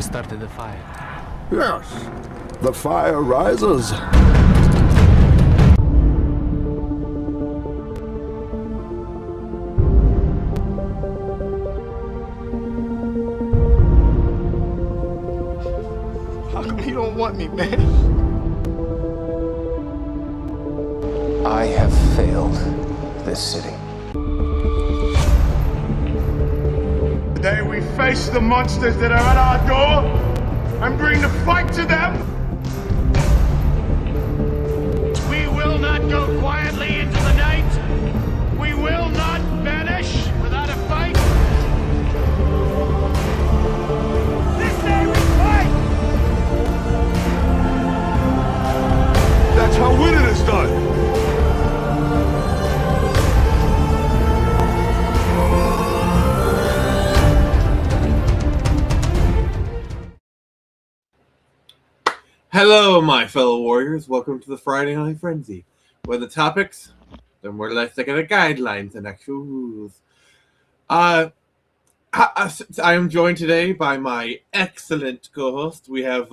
started the fire. Yes, the fire rises. How come you don't want me, man? I have failed this city. Today we face the monsters that are at our door and bring the fight to them. We will not go quietly into the night. We will not vanish without a fight. This day we fight! That's how winning is done. Hello, my fellow warriors. Welcome to the Friday Night Frenzy, where the topics are more or less like the guidelines and actual rules. I am joined today by my excellent co-host. We have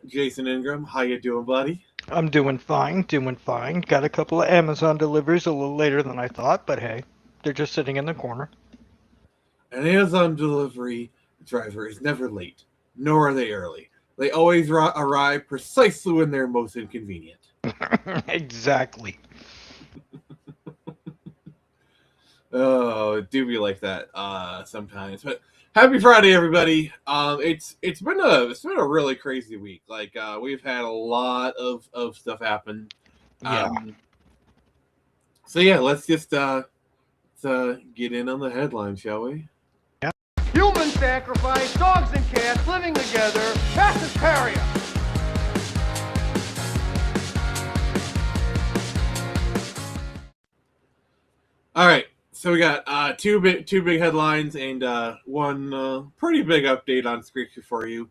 Jason Ingram. How you doing, buddy? I'm doing fine. Got a couple of Amazon deliveries a little later than I thought, but hey, they're just sitting in the corner. An Amazon delivery driver is never late, nor are they early. They always arrive precisely when they're most inconvenient. Exactly. Oh, it do be like that sometimes. But happy Friday, everybody! It's been a really crazy week. Like we've had a lot of stuff happen. Yeah. So yeah, let's just get in on the headline, shall we? Human sacrifice, dogs and cats living together, mass hysteria. All right, so we got two big headlines and one pretty big update on Screechy for you.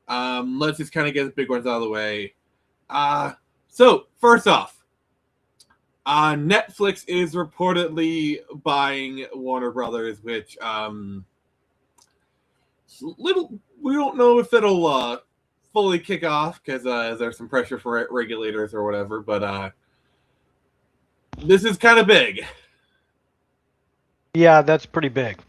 Let's just kind of get the big ones out of the way. So first off, Netflix is reportedly buying Warner Brothers, which we don't know if it'll fully kick off because there's some pressure for regulators or whatever, but this is kind of big. Yeah, that's pretty big.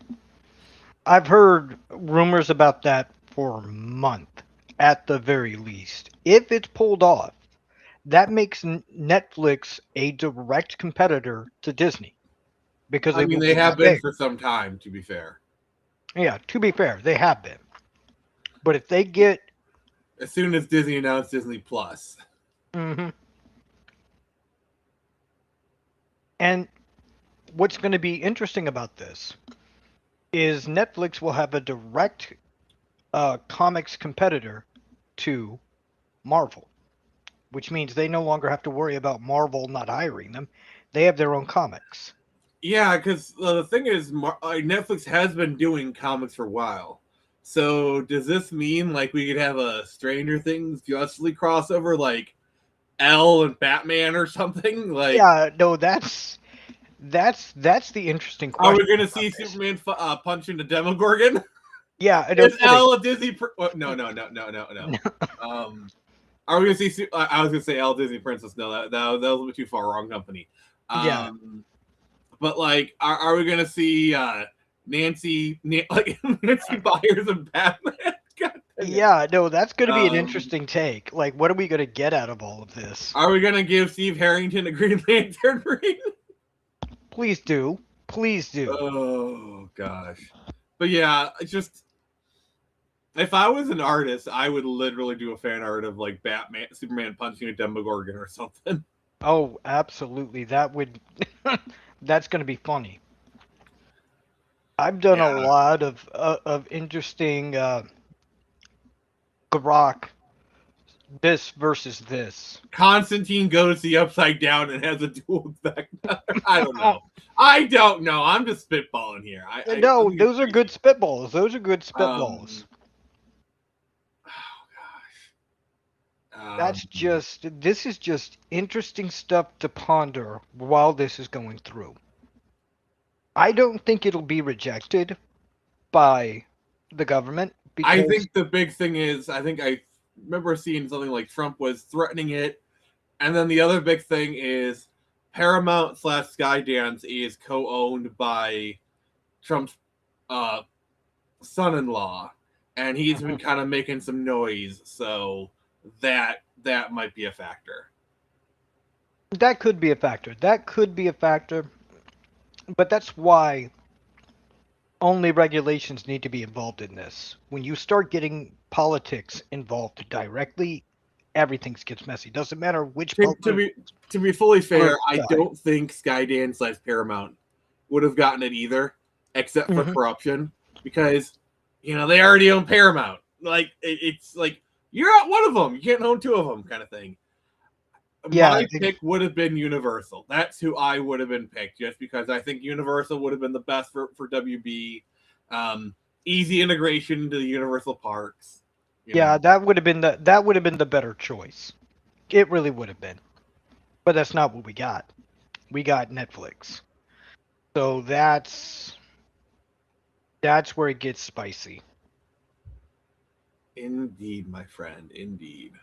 I've heard rumors about that for a month, at the very least. If it's pulled off, that makes Netflix a direct competitor to Disney. Because I mean, they have been for some time, to be fair. Yeah, to be fair, they have been. But if they get... As soon as Disney announced Disney Plus. Mm-hmm. And what's going to be interesting about this is Netflix will have a direct comics competitor to Marvel, which means they no longer have to worry about Marvel not hiring them. They have their own comics. Yeah, because the thing is, Netflix has been doing comics for a while. So does this mean like we could have a Stranger Things Justice League crossover, like Elle and Batman or something? Like, yeah, no, that's the interesting question. Are we going to see Superman punch into Demogorgon? Yeah, is Elle a Disney? No. Are we going to see? I was going to say Elle Disney Princess. No, that was a little bit too far. Wrong company. Yeah. But like, are we going to see Nancy Byers and Batman? Yeah, no, that's going to be an interesting take. Like, what are we going to get out of all of this? Are we going to give Steve Harrington a Green Lantern ring? Please do. Please do. Oh, gosh. But yeah, just... If I was an artist, I would literally do a fan art of, like, Superman punching a Demogorgon or something. Oh, absolutely. That would... That's going to be funny. I've done a lot of interesting Grok this versus this. Constantine goes the upside down and has a dual effect. I don't know. I'm just spitballing here. Those are good spitballs. Oh gosh. This is just interesting stuff to ponder while this is going through. I don't think it'll be rejected by the government, I Because think the big thing is, I think I remember seeing something like Trump was threatening it, and then the other big thing is Paramount / Skydance is co-owned by Trump's uh, son-in-law, and he's been kind of making some noise, so that might be a factor. that could be a factor. That could be a factor. But that's why only regulations need to be involved in this. When you start getting politics involved directly, everything gets messy. Doesn't matter which To be fully fair, I side. don't think Skydance / Paramount would have gotten it either, except for corruption, because they already own Paramount. Like it's like you're not one of them. You can't own two of them, kind of thing. Yeah, My pick would have been Universal. That's who I would have been picked, just because I think Universal would have been the best for WB. Easy integration into the Universal parks. Yeah, that would have been the better choice. It really would have been. But that's not what we got. We got Netflix. So that's where it gets spicy. Indeed, my friend. Indeed.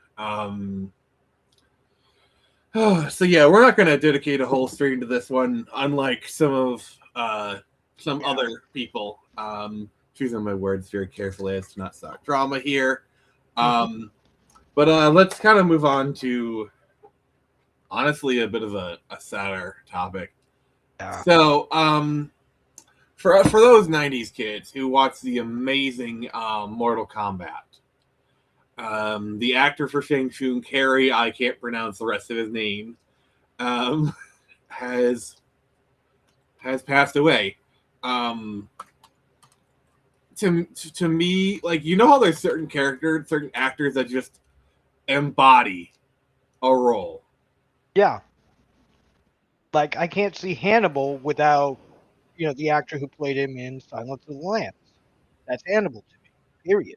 So yeah, we're not going to dedicate a whole stream to this one, unlike some other people. Choosing my words very carefully as to not start drama here. But let's kind of move on to, honestly, a bit of a sadder topic. Yeah. So, for those '90s kids who watched the amazing Mortal Kombat, the actor for Shang Tsung, Carrie, I can't pronounce the rest of his name, has passed away. To me, like, how there's certain actors that just embody a role. Yeah. Like, I can't see Hannibal without, the actor who played him in Silence of the Lambs. That's Hannibal to me. Period.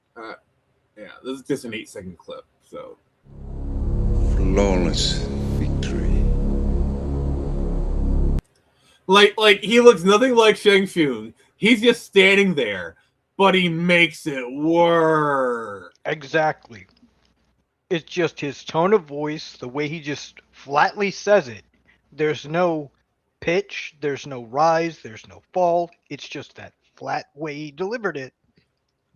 Yeah, this is just an 8-second clip, so. Flawless victory. Like he looks nothing like Shang Tsung. He's just standing there, but he makes it work. Exactly. It's just his tone of voice, the way he just flatly says it. There's no pitch, there's no rise, there's no fall. It's just that flat way he delivered it.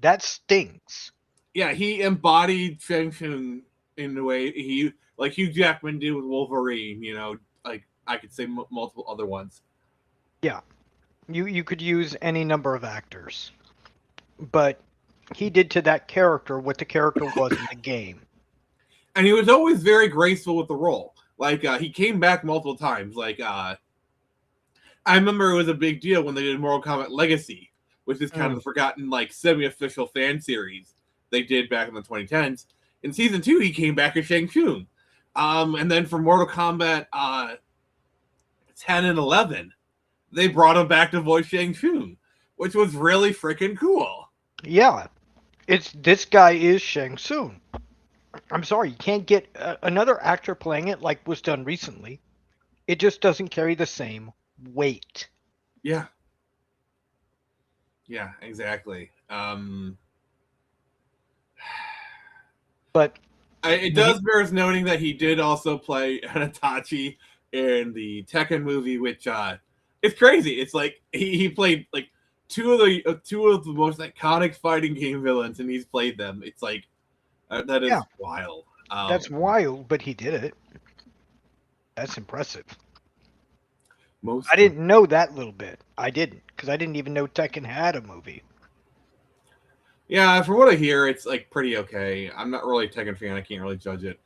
That stings. Yeah, he embodied Shang Tsung in the way like Hugh Jackman did with Wolverine. Like I could say multiple other ones. Yeah. You could use any number of actors. But he did to that character what the character was in the game. And he was always very graceful with the role. Like, he came back multiple times. Like, I remember it was a big deal when they did Mortal Kombat Legacy, which is kind of the forgotten, like, semi-official fan series they did back in the 2010s. In Season 2, he came back as Shang Tsung. And then for Mortal Kombat 10 and 11, they brought him back to voice Shang Tsung, which was really freaking cool. Yeah. This guy is Shang Tsung. I'm sorry, you can't get another actor playing it like was done recently. It just doesn't carry the same weight. Yeah. Yeah, exactly. But it does bear noting that he did also play Itachi in the Tekken movie, which it's crazy. It's like he played like two of the most iconic fighting game villains, and he's played them. It's like that is wild. That's wild, but he did it. That's impressive. I didn't know that little bit. I didn't, because I didn't even know Tekken had a movie. Yeah, from what I hear, it's like pretty okay. I'm not really a Tekken fan. I can't really judge it.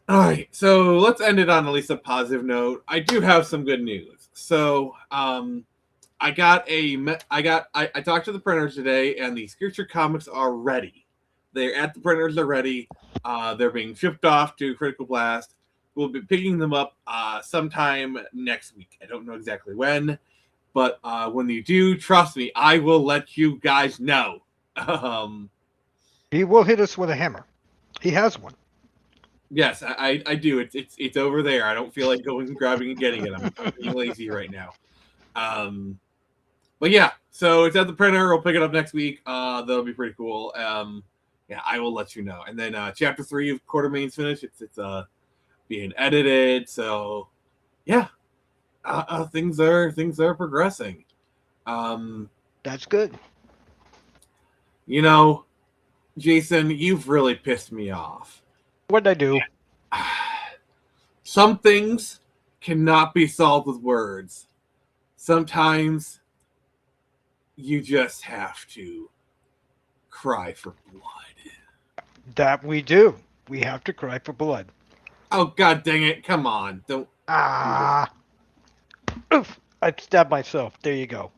All right, so let's end it on at least a positive note. I do have some good news. So, I talked to the printers today, and the Scripture comics are ready. They're at the printers. They're ready. They're being shipped off to Critical Blast. We'll be picking them up sometime next week. I don't know exactly when, but when you do, trust me, I will let you guys know. He will hit us with a hammer. He has one. Yes, I do. It's over there. I don't feel like going and grabbing and getting it. I'm being lazy right now. But yeah, so it's at the printer. We'll pick it up next week. That'll be pretty cool. Yeah, I will let you know. And then chapter 3 of Quartermain's finished. It's being edited. So yeah, things are progressing. That's good. You know, Jason, you've really pissed me off. What'd I do? Some things cannot be solved with words. Sometimes you just have to cry for blood. That we do. We have to cry for blood. Oh, god dang it. Come on. Don't. Ah. Oof. I stabbed myself. There you go.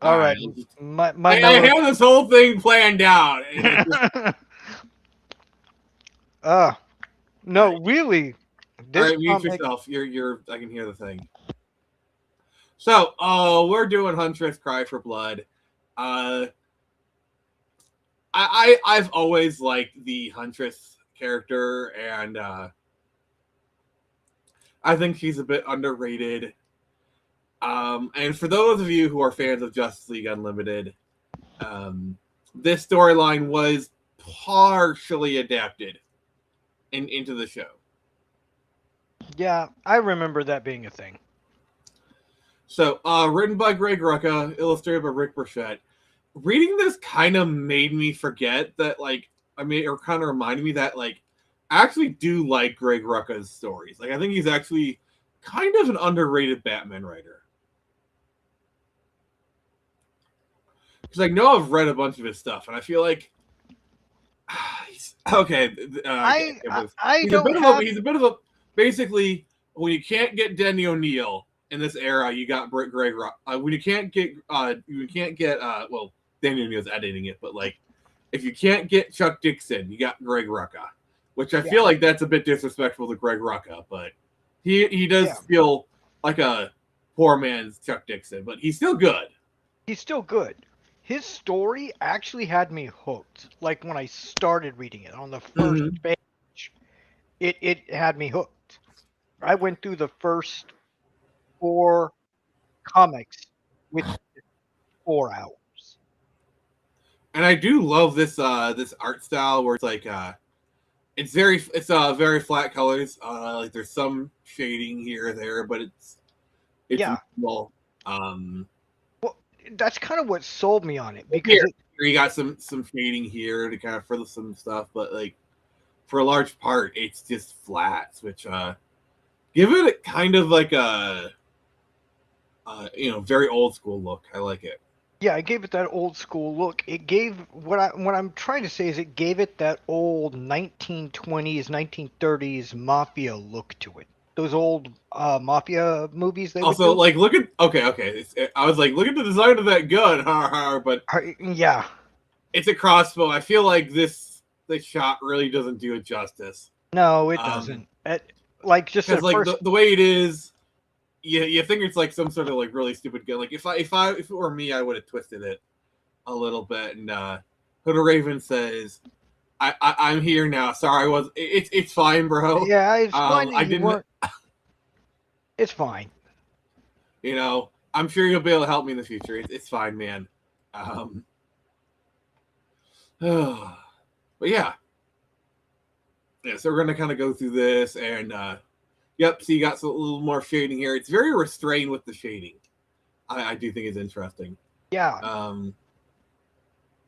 All right. My I have this whole thing planned out. No, really. This All right, mute comic, yourself. You're. I can hear the thing. So, we're doing Huntress Cry for Blood. I've always liked the Huntress character, and I think she's a bit underrated. And for those of you who are fans of Justice League Unlimited, this storyline was partially adapted into the show. yeah, I remember that being a thing. So, written by Greg Rucka, illustrated by Rick Burchett. Reading this kind of made me forget that, or kind of reminded me that, I actually do like Greg Rucka's stories. I think he's actually kind of an underrated Batman writer. Because I know I've read a bunch of his stuff, and I feel like he's okay. He's a bit of a basically when you can't get Denny O'Neil in this era, you got Greg Rucka. When you can't get well, Denny O'Neil's editing it, but if you can't get Chuck Dixon, you got Greg Rucka, which I feel like that's a bit disrespectful to Greg Rucka, but he does feel like a poor man's Chuck Dixon, but he's still good. He's still good. His story actually had me hooked. Like when I started reading it on the first page, it had me hooked. I went through the first 4 comics with 4 hours. And I do love this this art style where it's very flat colors. There's some shading here or there, but it's well. Well, that's kind of what sold me on it because here you got some shading here to kind of further some stuff, but for a large part, it's just flats, which give it kind of like a very old school look. I like it. Yeah, it gave it that old school look. It gave what I'm trying to say is it gave it that old 1920s, 1930s mafia look to it. Those old mafia movies. They also look at okay. I was look at the design of that gun, but yeah, it's a crossbow. I feel like this shot really doesn't do it justice. No, it doesn't. Just the way it is. You think it's some sort of really stupid gun. If it were me, I would have twisted it a little bit. And Hood of Raven says, "I'm here now. Sorry, it's fine, bro. Yeah, it's fine. I didn't. It's fine. I'm sure you'll be able to help me in the future. It's fine, man. But yeah. So we're gonna kind of go through this and. Yep, so you got a little more shading here. It's very restrained with the shading. I do think it's interesting. Yeah.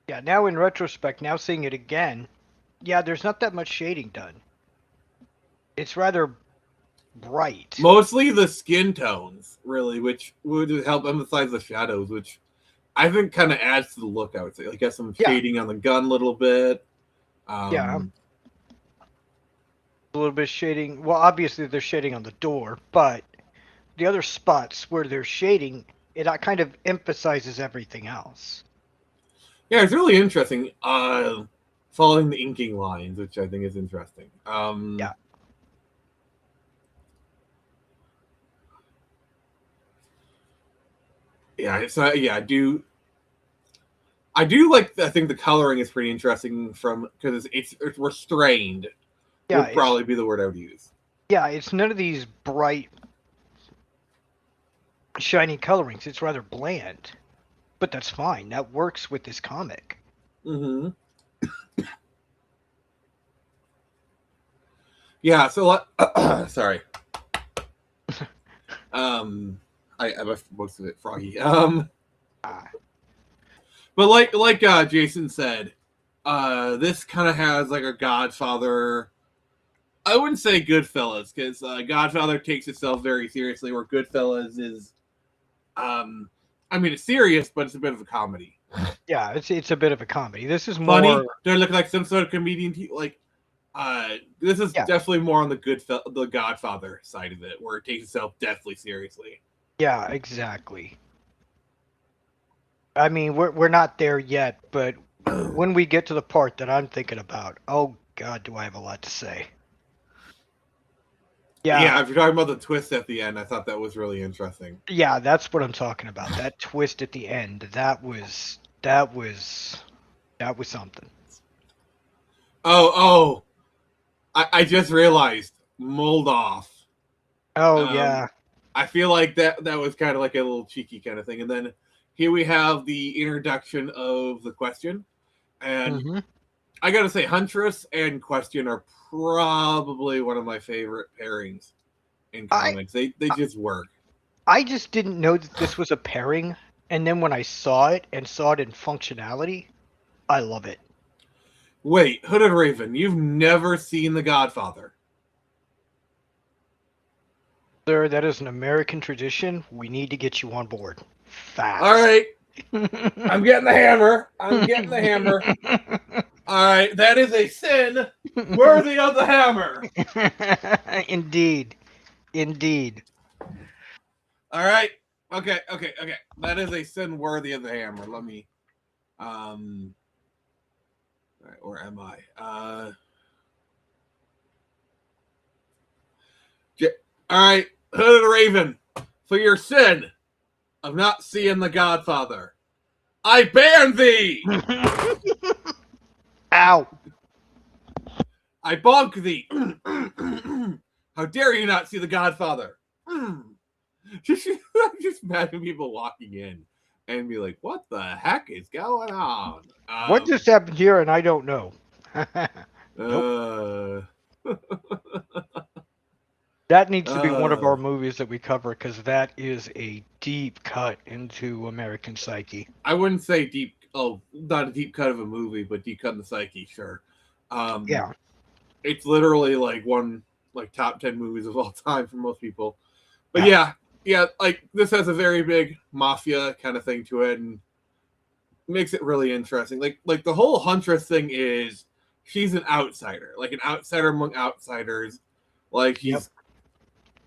Yeah, now in retrospect, now seeing it again, there's not that much shading done. It's rather bright. Mostly the skin tones, really, which would help emphasize the shadows, which I think kind of adds to the look, I would say. Got some shading on the gun a little bit. A little bit of shading. Well, obviously there's shading on the door, but the other spots where there's shading, it kind of emphasizes everything else. Yeah, it's really interesting. Following the inking lines, which I think is interesting. Yeah, so I do like. I think the coloring is pretty interesting because it's restrained. Would probably be the word I would use. Yeah, it's none of these bright shiny colorings. It's rather bland, but that's fine. That works with this comic. Mm-hmm. Yeah. So, sorry. I left most of it froggy. But like Jason said, this kind of has like a Godfather. I wouldn't say Goodfellas because Godfather takes itself very seriously, where Goodfellas is, I mean, it's serious, but it's a bit of a comedy. Yeah, it's a bit of a comedy. This is Funny. more. They look like some sort of comedian. This is Yeah. definitely more on the Godfather side of it, where it takes itself deathly seriously. Yeah, exactly. I mean, we're not there yet, but when we get to the part that I'm thinking about, oh God, do I have a lot to say? Yeah, if you're talking about the twist at the end, I thought that was really interesting. Yeah, that's what I'm talking about. That twist at the end, that was something. Oh, I just realized Moldoff. Oh yeah. I feel like that was kind of like a little cheeky kind of thing. And then here we have the introduction of the Question. And I gotta say, Huntress and Question are probably one of my favorite pairings in comics. They just work. I just didn't know that this was a pairing, and then when I saw it and saw it in functionality, I love it. Wait, Hooded Raven, you've never seen The Godfather? Sir, that is an American tradition. We need to get you on board. Fast. All right. I'm getting the hammer. I'm getting the hammer. All right, that is a sin worthy of the hammer. Indeed. All right. Okay. That is a sin worthy of the hammer. Let me all right, or am I? All right, Hooded Raven, for your sin of not seeing The Godfather, I ban thee. Ow. I bonk thee. How dare you not see The Godfather? Just imagine people walking in and be like, what the heck is going on? What just happened here and I don't know. That needs to be one of our movies that we cover because that is a deep cut into American psyche. I wouldn't say deep. Oh, not a deep cut of a movie, but deep cut in the psyche. Sure. Yeah. It's literally like one top 10 movies of all time for most people. But yeah, like this has a very big mafia kind of thing to it, and makes it really interesting. Like the whole Huntress thing is she's an outsider, like an outsider among outsiders. Like he's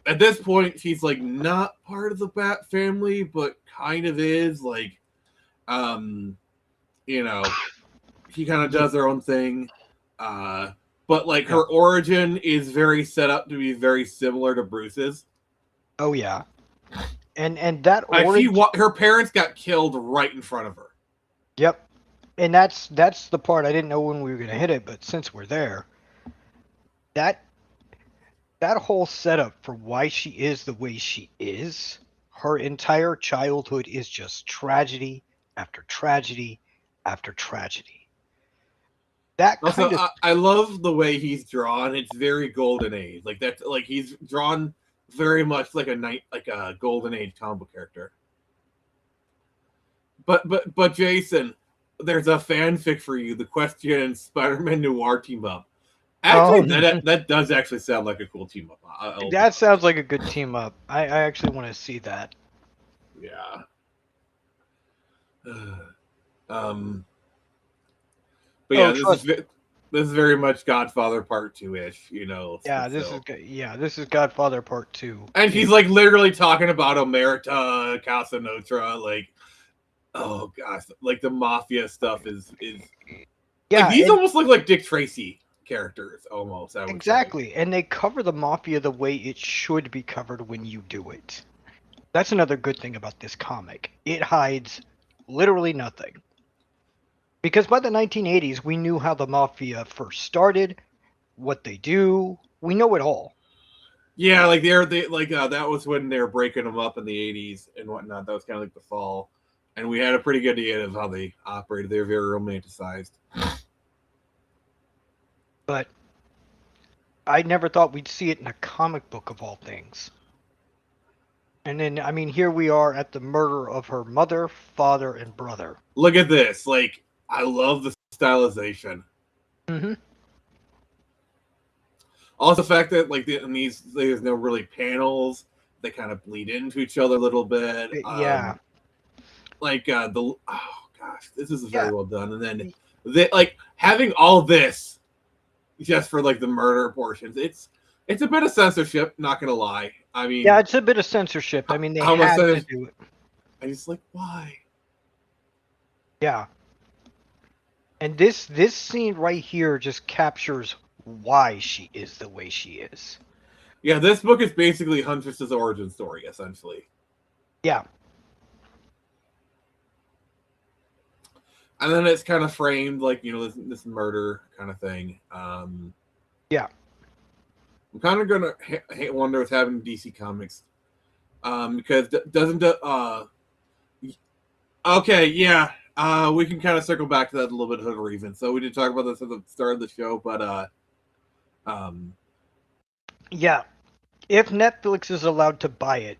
at this point, she's like not part of the Bat family, but kind of is. Like, you know, she kind of does her own thing. But like her origin is very set up to be very similar to Bruce's. Oh yeah, and that origin. Her parents got killed right in front of her. Yep, and that's the part I didn't know when we were gonna hit it, but since we're there, that whole setup for why she is the way she is, her entire childhood is just tragedy after tragedy after tragedy. That kind of I love the way he's drawn. It's very golden age. Like that's like he's drawn very much like a golden age comic book character. But Jason, there's a fanfic for you. The Question and Spider-Man Noir team up. Actually, that does actually sound like a cool team up. That sounds like a good team up. I actually want to see that. Yeah. But yeah, this is very much Godfather Part 2-ish, you know. Yeah, this is Godfather Part 2. And he's like literally talking about Omerta, Casa Nostra, like, oh gosh, like the mafia stuff is yeah. Like, these almost look like Dick Tracy characters, almost. Exactly, and they cover the mafia the way it should be covered when you do it. That's another good thing about this comic. It hides literally nothing. Because by the 1980s, we knew how the mafia first started, what they do. We know it all. Yeah, like that was when they were breaking them up in the '80s and whatnot. That was kind of like the fall, and we had a pretty good idea of how they operated. They were very romanticized. But I never thought we'd see it in a comic book of all things. And then, I mean, here we are at the murder of her mother, father, and brother. Look at this! Like, I love the stylization. Mm-hmm. Also, the fact that like in these there's no really panels. They kind of bleed into each other a little bit. Yeah. Oh gosh, this is very Yeah. well done. And then like having all this just for like the murder portions. It's a bit of censorship. Not gonna lie. I mean, Yeah, it's a bit of censorship. I mean, they how much had to censorship- do it. I just like why. Yeah. And this scene right here just captures why she is the way she is. Yeah, this book is basically Huntress's origin story, essentially. Yeah. And then it's kind of framed like this murder kind of thing. Yeah. I'm kind of gonna wonder what's happening to DC Comics, because doesn't okay, yeah, we can kind of circle back to that a little bit of a reason. So we did talk about this at the start of the show, but Yeah. If Netflix is allowed to buy it,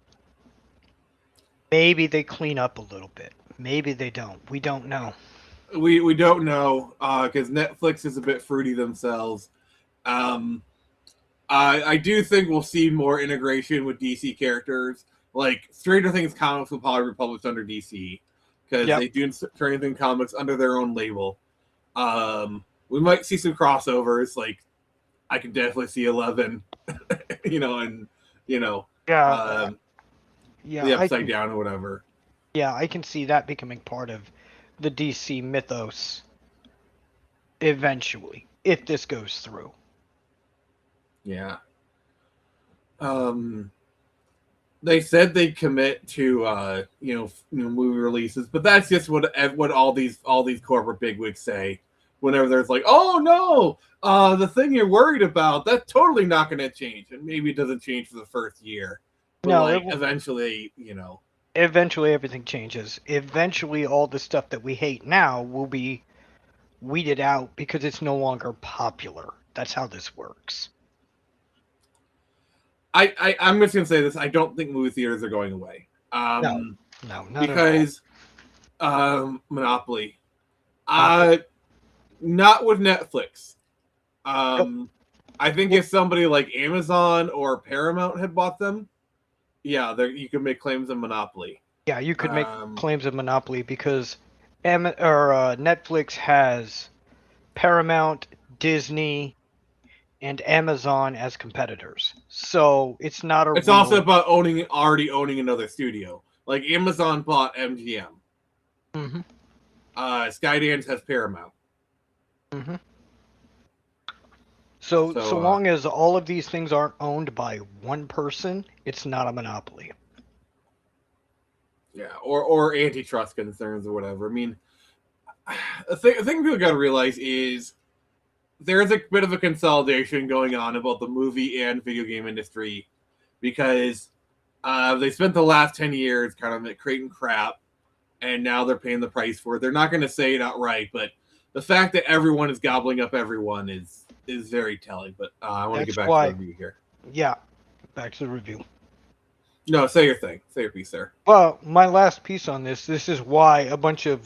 maybe they clean up a little bit. Maybe they don't. We don't know. we don't know because Netflix is a bit fruity themselves. I do think we'll see more integration with DC characters. Like Stranger Things comics will probably be published under DC because they do Stranger Things comics under their own label. We might see some crossovers. Like I can definitely see 11, and Yeah. the Upside Down or whatever. Yeah, I can see that becoming part of the DC mythos eventually, if this goes through. Yeah. They said they'd commit to movie releases, but that's just what all these corporate bigwigs say. Whenever there's like, oh no, the thing you're worried about, that's totally not going to change, and maybe it doesn't change for the first year. But No, eventually, Eventually, everything changes. Eventually, all the stuff that we hate now will be weeded out because it's no longer popular. That's how this works. I'm just gonna say this. I don't think movie theaters are going away. No, not because Monopoly. Not with Netflix. I think if somebody like Amazon or Paramount had bought them, yeah, you could make claims of monopoly. Yeah, you could make claims of monopoly because Netflix has Paramount, Disney, and Amazon as competitors. So it's not a. It's also about already owning another studio. Like Amazon bought MGM. Mm-hmm. Skydance has Paramount. Mm-hmm. So long as all of these things aren't owned by one person, it's not a monopoly. Yeah, or antitrust concerns or whatever. I mean, the thing people got to realize is there's a bit of a consolidation going on about the movie and video game industry because they spent the last 10 years kind of creating crap, and now they're paying the price for it. They're not going to say it outright, but the fact that everyone is gobbling up everyone is very telling. But I want to get back to the review here. Yeah, back to the review. No, say your thing. Say your piece, sir. Well, my last piece on this is why a bunch of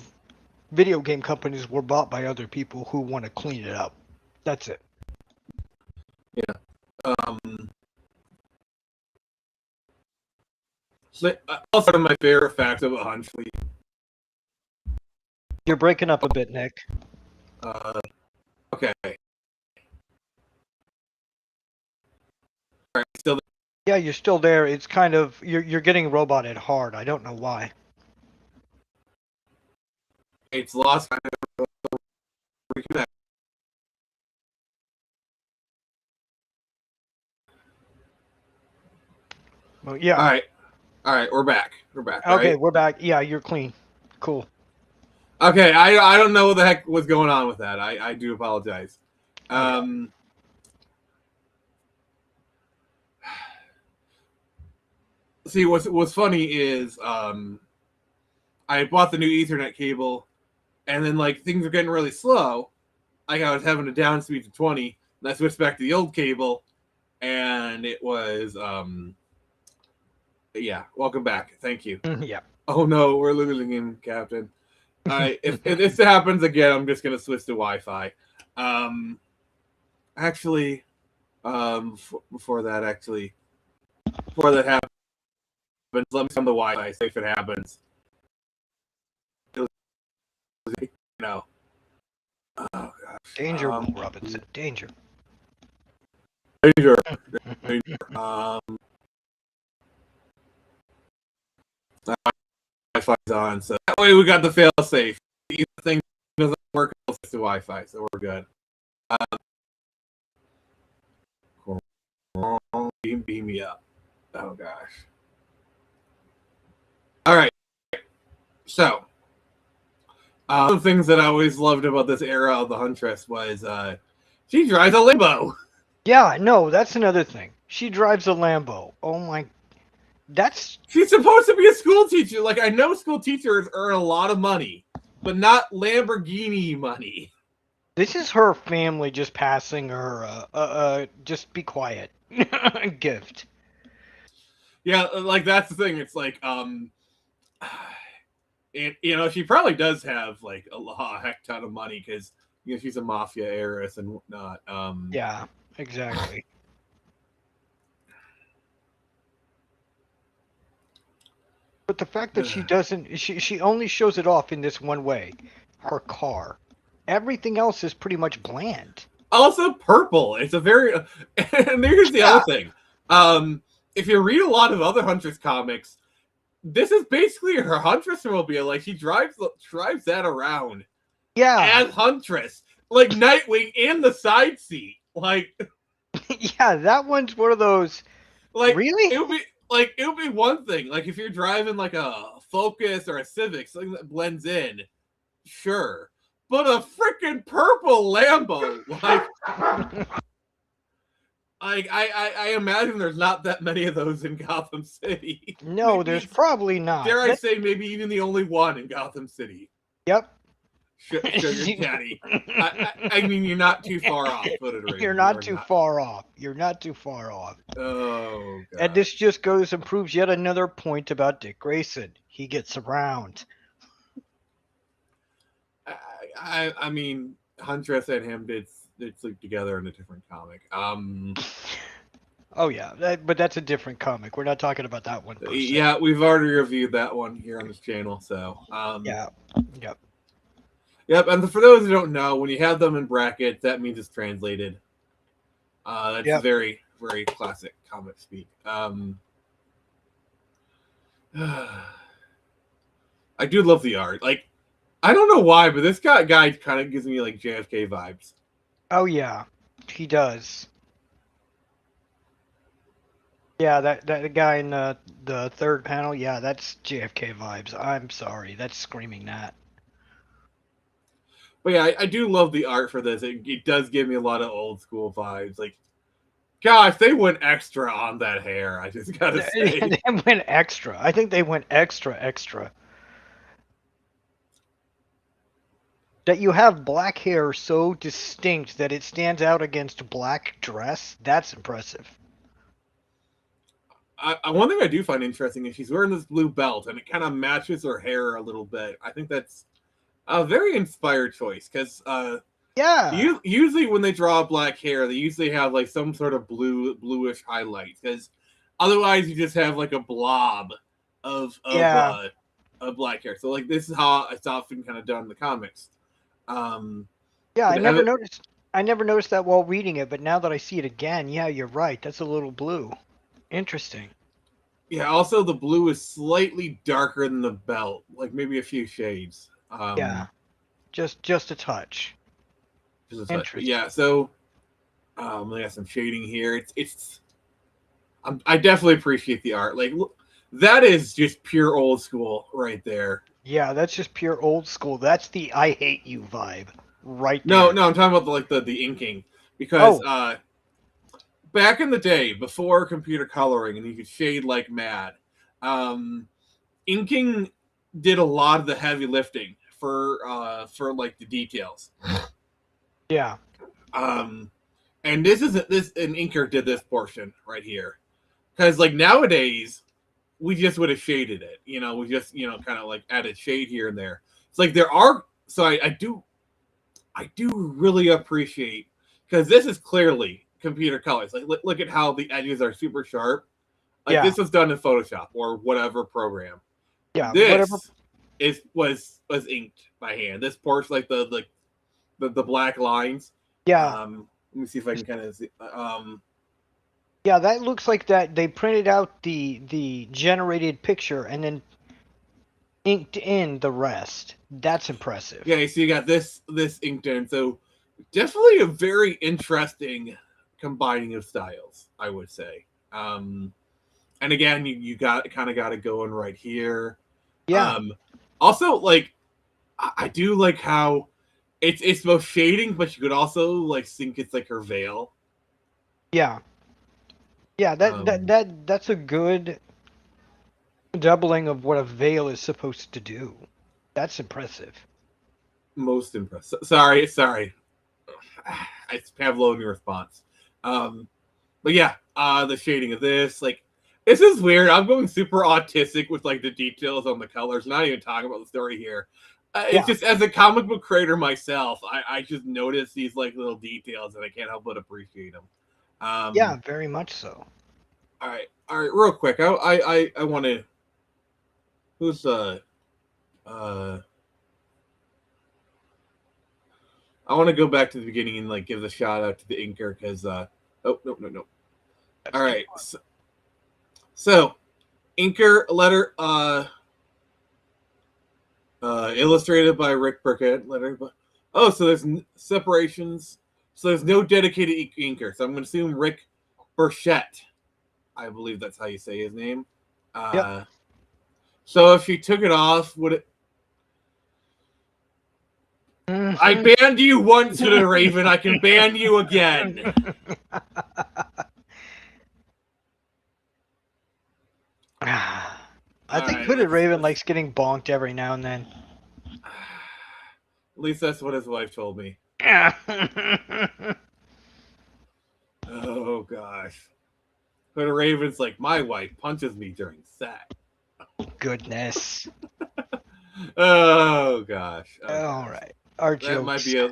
video game companies were bought by other people who want to clean it up. That's it. Yeah. Also, my favorite fact about Huntress. You're breaking up a bit, Nick. Okay. All right, still there? Yeah, you're still there. It's kind of you're getting roboted hard. I don't know why. It's lost. Reconnect. Well, yeah. All right. We're back. Okay, right? We're back. Yeah, you're clean. Cool. Okay, I don't know what the heck was going on with that. I do apologize. see, what's funny is I bought the new Ethernet cable, and then like things were getting really slow. Like I was having a down speed to 20, and I switched back to the old cable, and it was yeah. Welcome back. Thank you. Yeah. Oh no, we're losing him, Captain. All right, if this happens again, I'm just gonna switch to Wi-Fi. Actually, before that happens, let me on the Wi-Fi. See if it happens. No. Oh gosh. Danger, Will Robinson. Danger. Danger. Wi-Fi's on, so that way we got the fail safe. The thing doesn't work with the Wi-Fi, so we're good. Beam me up. Oh gosh. All right. So, one of the things that I always loved about this era of the Huntress was she drives a Lambo. Yeah, no, that's another thing. She drives a Lambo. Oh my, She's supposed to be a school teacher. Like I know school teachers earn a lot of money, but not Lamborghini money. This is her family just passing her just be quiet gift. Yeah, like that's the thing. It's like and you know she probably does have like a heck ton of money because you know she's a mafia heiress and whatnot. Yeah, exactly. But the fact that she doesn't, she only shows it off in this one way, her car. Everything else is pretty much bland. Also, purple. It's a very, and here's the other thing. If you read a lot of other Huntress comics, this is basically her Huntress mobile. Like she drives that around. Yeah. As Huntress, like Nightwing in the side seat. Like, yeah, that one's one of those. Like, really? It would be one thing. Like if you're driving like a Focus or a Civic, something that blends in, sure. But a freaking purple Lambo, like I imagine there's not that many of those in Gotham City. No, Maybe there's probably not. Dare I say, maybe even the only one in Gotham City. Yep. Sugar Daddy. I mean, you're not too far off. Put it right. You're not too far off. You're not too far off. Oh, God. And this just goes and proves yet another point about Dick Grayson. He gets around. I mean, Huntress and him did sleep together in a different comic. Oh yeah, but that's a different comic. We're not talking about that one. Yeah, we've already reviewed that one here on this channel. So yeah, yep. And for those who don't know, when you have them in brackets, that means it's translated. That's very, very classic comic speak. I do love the art. Like, I don't know why, but this guy kind of gives me like JFK vibes. Oh yeah, he does. Yeah, that guy in the third panel, yeah, that's JFK vibes. I'm sorry, that's screaming that. But yeah, I do love the art for this. It does give me a lot of old school vibes. Like, gosh, they went extra on that hair. I just gotta say, they went extra. I think they went extra. That you have black hair so distinct that it stands out against black dress, that's impressive. One thing I do find interesting is she's wearing this blue belt, and it kind of matches her hair a little bit. I think that's a very inspired choice, because usually when they draw black hair, they usually have like some sort of bluish highlights, because otherwise you just have like a blob of black hair. So like this is how it's often kind of done in the comics. I never noticed that while reading it, but now that I see it again, yeah, you're right. That's a little blue. Interesting. Yeah, also the blue is slightly darker than the belt, like maybe a few shades. Just a touch. Interesting. Yeah, so we got some shading here. I definitely appreciate the art. Like that is just pure old school right there. Yeah, that's just pure old school. That's the I hate you vibe right there. No, I'm talking about the inking, because back in the day before computer coloring and you could shade like mad, Inking did a lot of the heavy lifting for like the details. Yeah. And this isn't this an inker did this portion right here. Because like nowadays, we just would have shaded it. We just, kind of like added shade here and there. It's like there are so I do really appreciate because this is clearly computer colors. Like look at how the edges are super sharp. Like Yeah. this was done in Photoshop or whatever program. Yeah. Whatever. This was inked by hand. This portion, like the black lines. Yeah. Let me see if I can kind of see. Yeah, that looks like that they printed out the generated picture and then inked in the rest. That's impressive. Yeah, so you got this inked in. So definitely a very interesting combining of styles, I would say. And again, you got it going right here. Yeah. Also, like I do like how it's both shading, but you could also like think it's like her veil. Yeah. Yeah, that's a good doubling of what a veil is supposed to do. That's impressive. Most impressive. Sorry. It's Pavlovian response. But yeah, the shading of this is weird. I'm going super autistic with like the details on the colors. Not even talking about the story here. It's Yeah. just as a comic book creator myself, I just notice these like little details and I can't help but appreciate them. Yeah, very much so. All right, real quick. I want to. Who's uh I want to go back to the beginning and like give the shout out to the inker because oh no. That's All right, so inker letter illustrated by Rick Burkett. Oh, so there's separations. So there's no dedicated inker. So I'm going to assume Rick Burchett. I believe that's how you say his name. Yep. So if you took it off, would it? I Mhm. banned you once, Hooded Raven. I can ban you again. I All think right, Hooded let's. Raven likes getting bonked every now and then. At least that's what his wife told me. Oh gosh. Hooded Raven's like my wife punches me during sex. Goodness. Oh gosh. All right. Our That might jokes. be a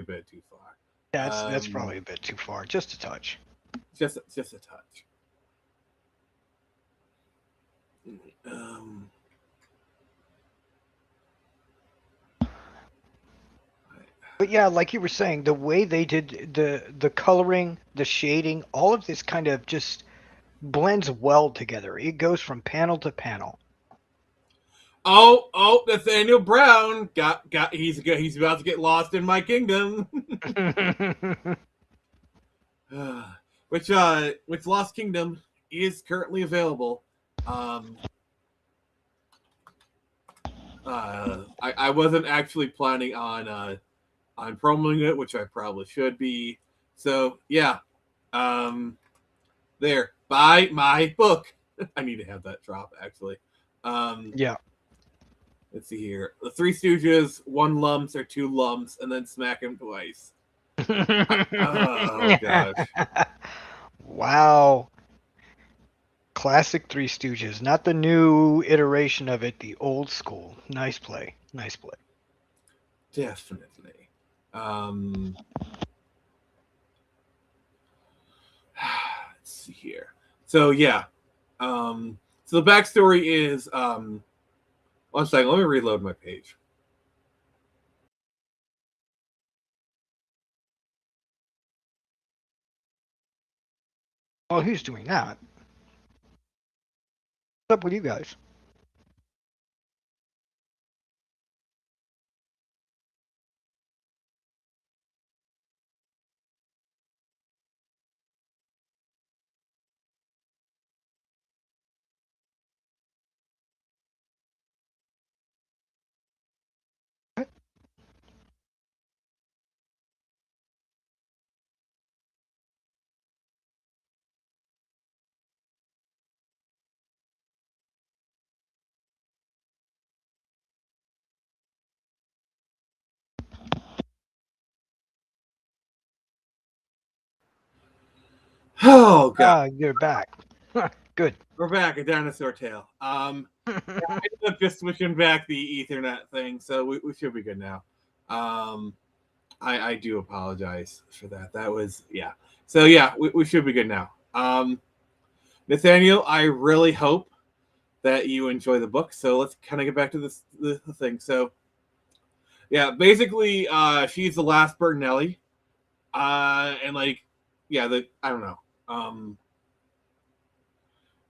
bit too far. That's probably a bit too far. Just a touch. Just a touch. Um, But yeah, like you were saying, the way they did the coloring, the shading, all of this kind of just blends well together. It goes from panel to panel. oh, Nathaniel Brown he's about to get lost in my kingdom. Which Lost Kingdom is currently available. I wasn't actually planning on promoting it, which I probably should be. So yeah, there. Buy my book. I need to have that drop actually. Yeah. Let's see here. The Three Stooges, one lumps or two lumps, and then smack him twice. Oh gosh. Wow. Classic Three Stooges, not the new iteration of it, the old school. Nice play. Nice play. Definitely. Let's see here. So yeah. So the backstory is one second, let me reload my page. Well, who's doing that? What's up with you guys? Oh god, You're back. Good. we're back at Dinosaur Tale. I ended up just switching back the Ethernet thing, so we should be good now. I do apologize for that. That was yeah. So yeah, we should be good now. Nathaniel, I really hope that you enjoy the book. So let's kind of get back to the thing. So yeah, basically, she's the last Bertinelli, and like, yeah, I don't know.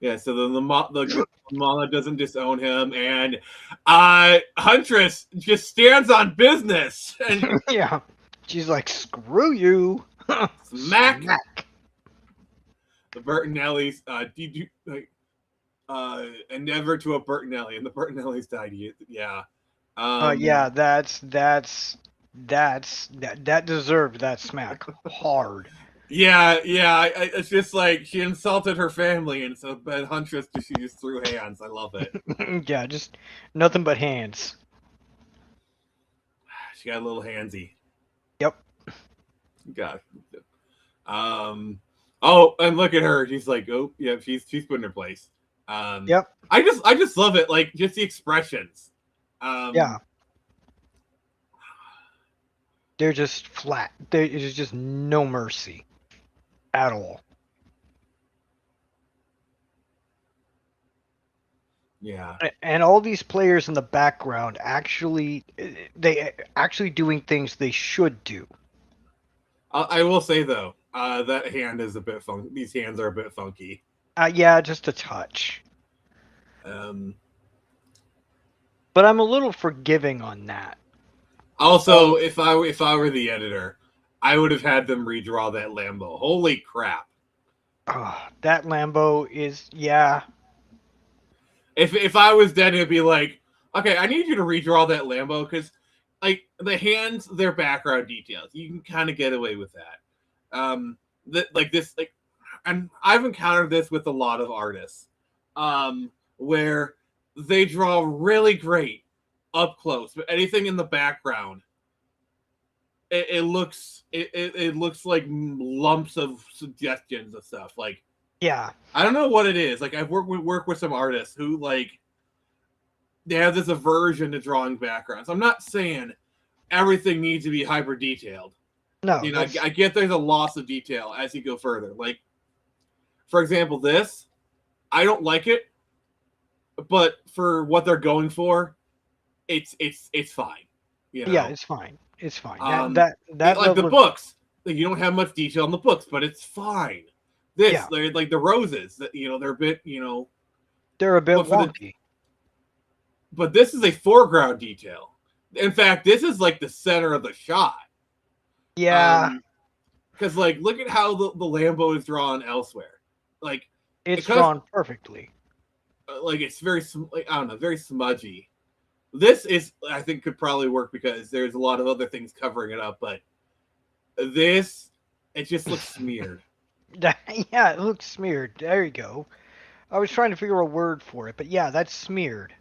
Yeah, so then the mama doesn't disown him, and Huntress just stands on business and Yeah. She's like, screw you. smack the Bertinellis. Endeavor to a Bertinelli, and the Bertinellis died. Yeah. Yeah, that deserved that smack hard. Yeah. It's just like she insulted her family, and so but Huntress she just threw hands. I love it. Yeah, just nothing but hands. She got a little handsy. Yep. God. Oh, and look at her. She's like, oh, yeah, she's put in her place. Yep. I just love it. Like just the expressions. Yeah. They're just flat. There's just no mercy at all. Yeah. And all these players in the background they actually doing things they should do. I will say though, that hand is a bit funky. These hands are a bit funky. Yeah, just a touch. Um. But I'm a little forgiving on that. Also, if I were the editor, I would have had them redraw that Lambo. Holy crap! That Lambo is If I was dead, it'd be like, okay, I need you to redraw that Lambo because, like, the hands, their background details, you can kind of get away with that. And I've encountered this with a lot of artists, where they draw really great up close, but anything in the background, it looks like lumps of suggestions of stuff. Like, yeah. I don't know what it is. Like, I've worked with some artists who like they have this aversion to drawing backgrounds. I'm not saying everything needs to be hyper detailed. No, you know, I get there's a loss of detail as you go further. Like, for example, this I don't like it, but for what they're going for, it's fine. You know? Yeah, it's fine. It's fine. That like the of... books. Like, you don't have much detail in the books, but it's fine. This, Yeah. they're like the roses. That they're a bit, they're a bit but wonky. But this is a foreground detail. In fact, this is like the center of the shot. Yeah. Because like, look at how the Lambo is drawn elsewhere. Like, it's drawn perfectly. Like, it's very, like, I don't know, very smudgy. This is, I think, could probably work because there's a lot of other things covering it up. But this, it just looks smeared. Yeah, it looks smeared. There you go. I was trying to figure a word for it, but yeah, that's smeared.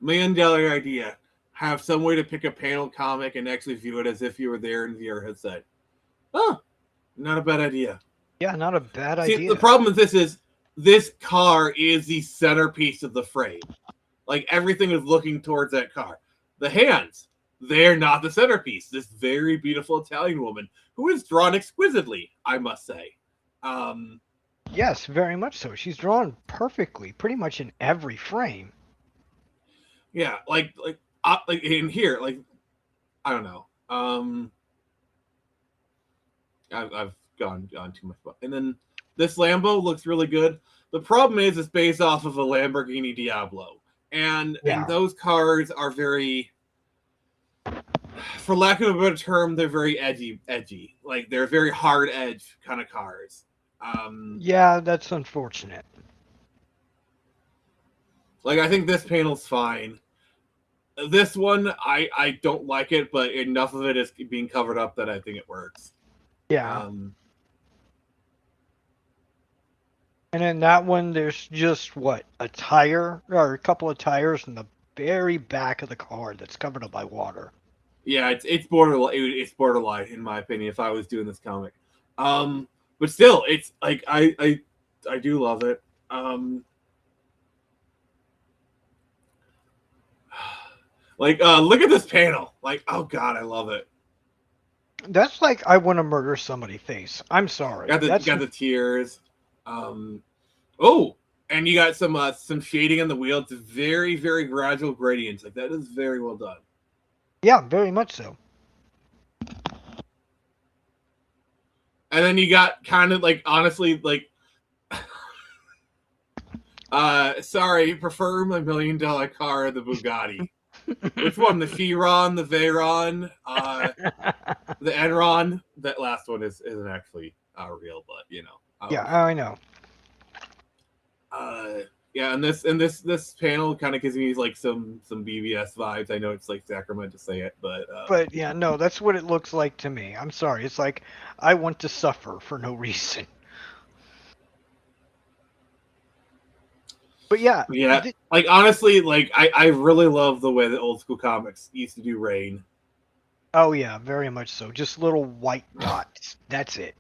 $1 million idea. Have some way to pick a panel comic and actually view it as if you were there in your headset. Oh, not a bad idea. Yeah, not a bad See, idea. the problem with this is this car is the centerpiece of the frame. Like, everything is looking towards that car. The hands, they're not the centerpiece. This very beautiful Italian woman who is drawn exquisitely, I must say. Yes, very much so. She's drawn perfectly, pretty much in every frame. Yeah, like in here, like, I don't know. I've gone too much. And then this Lambo looks really good. The problem is it's based off of a Lamborghini Diablo, and those cars are very, for lack of a better term, they're very edgy. Like, they're very hard edge kind of cars. Yeah, that's unfortunate. Like, I think this panel's fine. This one, I don't like it, but enough of it is being covered up that I think it works. Yeah. And in that one, there's just a tire or a couple of tires in the very back of the car that's covered up by water. Yeah, it's borderline. It's borderline, in my opinion. If I was doing this comic, but still, it's like I do love it. Look at this panel. Like, oh god, I love it. That's like I want to murder somebody face. I'm sorry. Got the tears. Oh, and you got some shading on the wheel. It's very, very gradual gradients. Like, that is very well done. Yeah, very much so. And then you got kind of like, honestly, like, sorry, prefer my $1 million car, the Bugatti. Which one? The Chiron, the Veyron, the Enron? That last one isn't actually real, but you know. Yeah, I know. Yeah, and this panel kind of gives me like some BBS vibes. I know it's like sacrament to say it, but yeah, no, that's what it looks like to me. I'm sorry. It's like I want to suffer for no reason. But yeah, like honestly, like I really love the way that old school comics used to do Rain. Oh yeah, very much so. Just little white dots. That's it.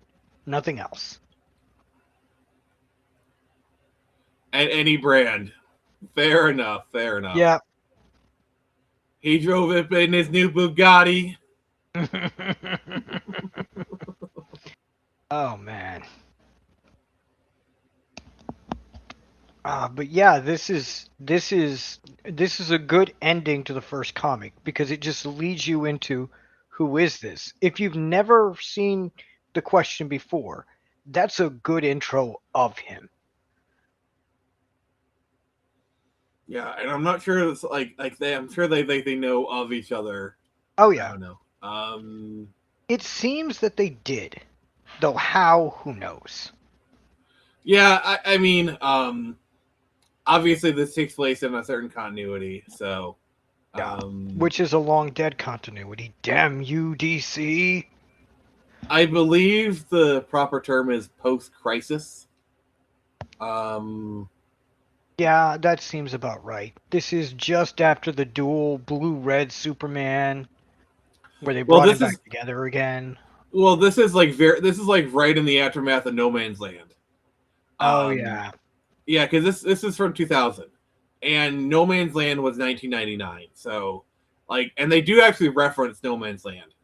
Nothing else. And any brand. Fair enough. Yeah. He drove it in his new Bugatti. Oh man. But yeah, this is a good ending to the first comic because it just leads you into who is this? If you've never seen the question before, that's a good intro of him. Yeah, and I'm not sure it's I'm sure they know of each other. Oh yeah. I don't know. It seems that they did. Though how, who knows? Yeah, I mean, obviously this takes place in a certain continuity, so which is a long dead continuity. Damn you, DC. I believe the proper term is post-crisis. Yeah, that seems about right. This is just after the dual blue-red Superman, where they brought him back together again. Well, this is like right in the aftermath of No Man's Land. Oh yeah, yeah, because this is from 2000, and No Man's Land was 1999. So, like, and they do actually reference No Man's Land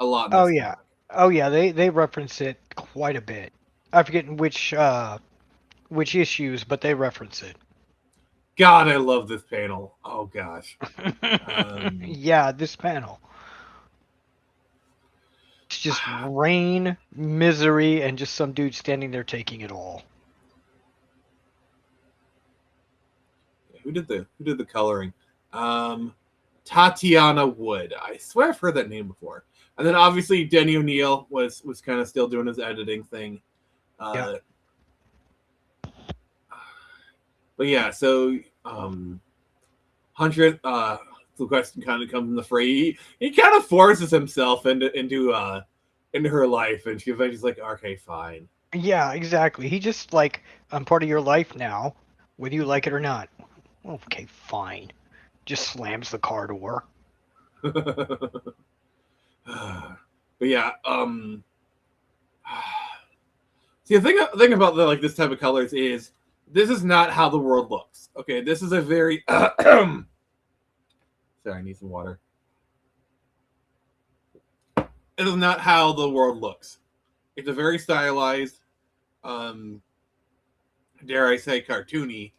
a lot. Oh yeah, oh yeah, they reference it quite a bit. I forget which issues, but they reference it. God, I love this panel. Oh gosh. Yeah, this panel. It's just rain, misery, and just some dude standing there taking it all. Who did the coloring? Tatiana Wood. I swear I've heard that name before. And then obviously Denny O'Neil was kind of still doing his editing thing. Yeah. But yeah, so Huntress, the question kind of comes in the fray. He kind of forces himself into her life, and she's like, okay, fine. Yeah, exactly. He just like, I'm part of your life now, whether you like it or not. Okay, fine. Just slams the car door. But yeah, see, the thing about this type of colors is this is not how the world looks. Okay, this is a very sorry, I need some water. It is not how the world looks. It's a very stylized, dare I say, cartoony.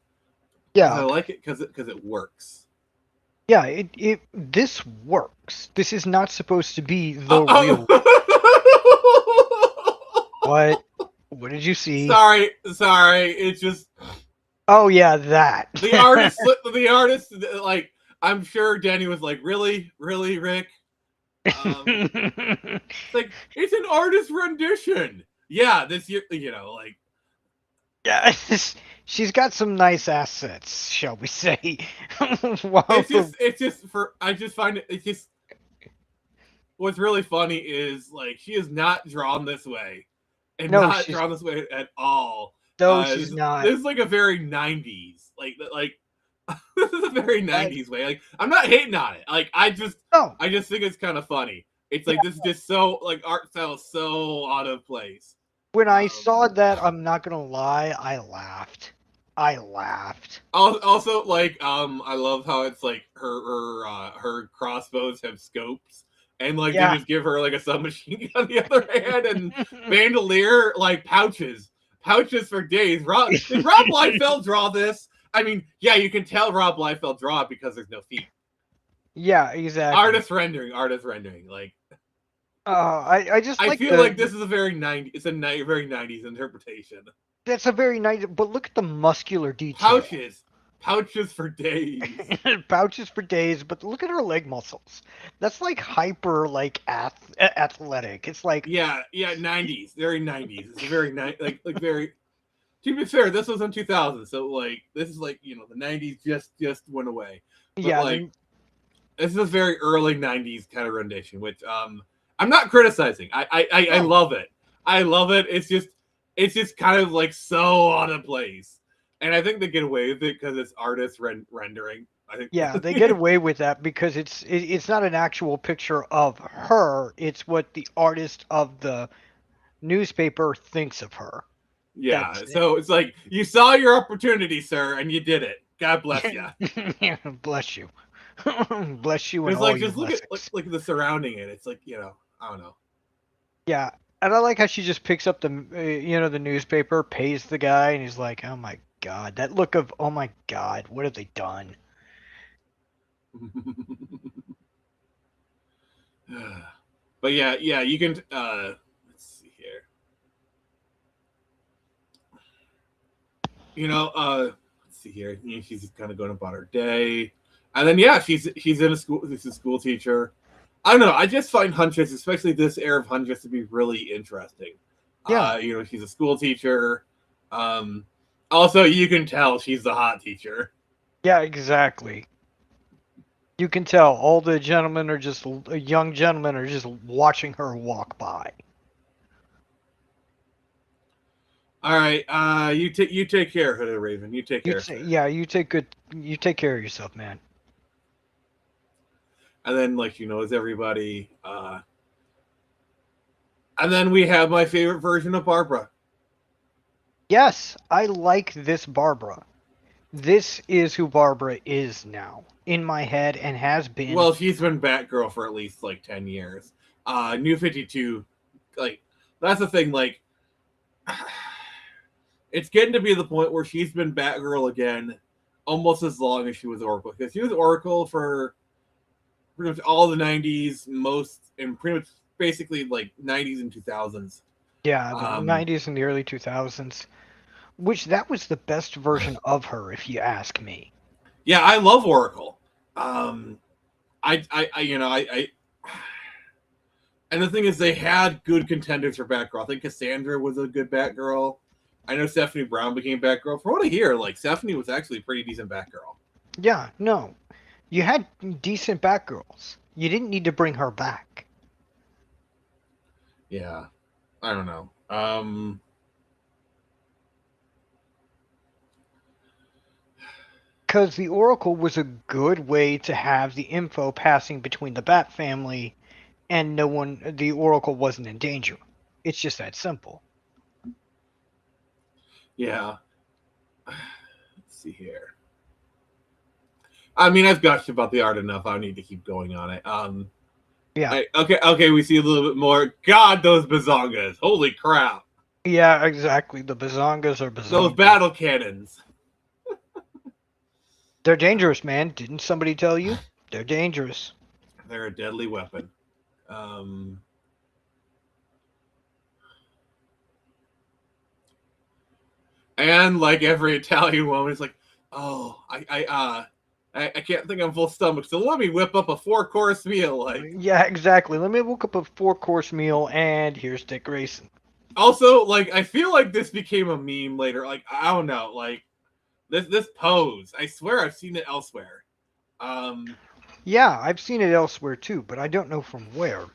Yeah, I like it because it works. Yeah, this works. This is not supposed to be the real. What? What did you see? Sorry. It's just. Oh yeah, that. The artist, like, I'm sure Danny was like, really, Rick? It's like, it's an artist rendition. Yeah, this year, like. Yeah, she's got some nice assets, shall we say? Wow. I just find it. What's really funny is like she is not drawn this way, and not drawn this way at all. No, she's not. This is like a very 90s, like this is a very 90s way. Like, I'm not hating on it. Like, I just think it's kind of funny. It's like this is just so like art style is so out of place. When I saw that, I'm not gonna lie, I laughed. I laughed. Also, like, I love how it's like her crossbows have scopes, and like they Yeah. just give her like a submachine gun on the other hand, and bandolier like pouches for days. Did Rob Liefeld draw this? I mean, yeah, you can tell Rob Liefeld draw it because there's no feet. Yeah, exactly. Artist rendering. Like, I just I like feel like this is a very very 90s interpretation. That's a very nice, but look at the muscular detail. Pouches for days. Pouches for days, but look at her leg muscles. That's like hyper, like athletic. It's like, Yeah, 90s, very 90s. It's a very like very. To be fair, this was in 2000, so like this is like the 90s just went away. But yeah, like this is a very early 90s kind of rendition, which I'm not criticizing. I love it. I love it. It's just kind of like so out of place, and I think they get away with it because it's artist rendering. I think. yeah, they get away with that because it's not an actual picture of her. It's what the artist of the newspaper thinks of her. Yeah, That's so it's like you saw your opportunity, sir, and you did it. God bless you. yeah, bless you, bless you, and It's all like your just look at blessings. like the surrounding it. It's like I don't know. Yeah, and I like how she just picks up the the newspaper, pays the guy, and he's like, "Oh my god!" That look of, "Oh my god, what have they done?" But yeah, you can. Let's see here. Let's see here. She's kind of going about her day, and then she's in a school. This is a school teacher. I don't know. I just find Huntress, especially this era of Huntress, to be really interesting. Yeah, She's a school teacher. Also, you can tell she's the hot teacher. yeah, exactly. You can tell all the gentlemen are just young gentlemen are just watching her walk by. All right. You take care, Hooded Raven. You take care. Yeah, you take care of yourself, man. And then like she knows everybody. And then we have my favorite version of Barbara. Yes, I like this Barbara. This is who Barbara is now in my head and has been. Well, she's been Batgirl for at least like 10 years. New 52, like that's the thing. Like, it's getting to be the point where she's been Batgirl again, almost as long as she was Oracle. Because she was Oracle for pretty much all the 90s, and pretty much basically like 90s and 2000s. Yeah, the 90s and the early 2000s, which that was the best version of her, if you ask me. Yeah, I love Oracle. I and the thing is, they had good contenders for Batgirl. I think Cassandra was a good Batgirl. I know Stephanie Brown became Batgirl. From what I hear, like Stephanie was actually a pretty decent Batgirl. Yeah, no. You had decent Batgirls. You didn't need to bring her back. Yeah, I don't know. Because the Oracle was a good way to have the info passing between the Bat family and the Oracle wasn't in danger. It's just that simple. Yeah. Let's see here. I mean, I've gushed about the art enough. I don't need to keep going on it. Yeah. Okay. We see a little bit more. God, those bazongas! Holy crap! Yeah, exactly. The Bazongas are bazongas. Those battle cannons. They're dangerous, man. Didn't somebody tell you? They're dangerous. They're a deadly weapon. And like every Italian woman is like, oh, I can't think I'm full stomach, so let me whip up a 4-course meal. Like, Yeah, exactly. Let me look up a 4-course meal, and here's Dick Grayson. also, like, I feel like this became a meme later. Like, I don't know, like this pose. I swear I've seen it elsewhere. Yeah, I've seen it elsewhere too, but I don't know from where.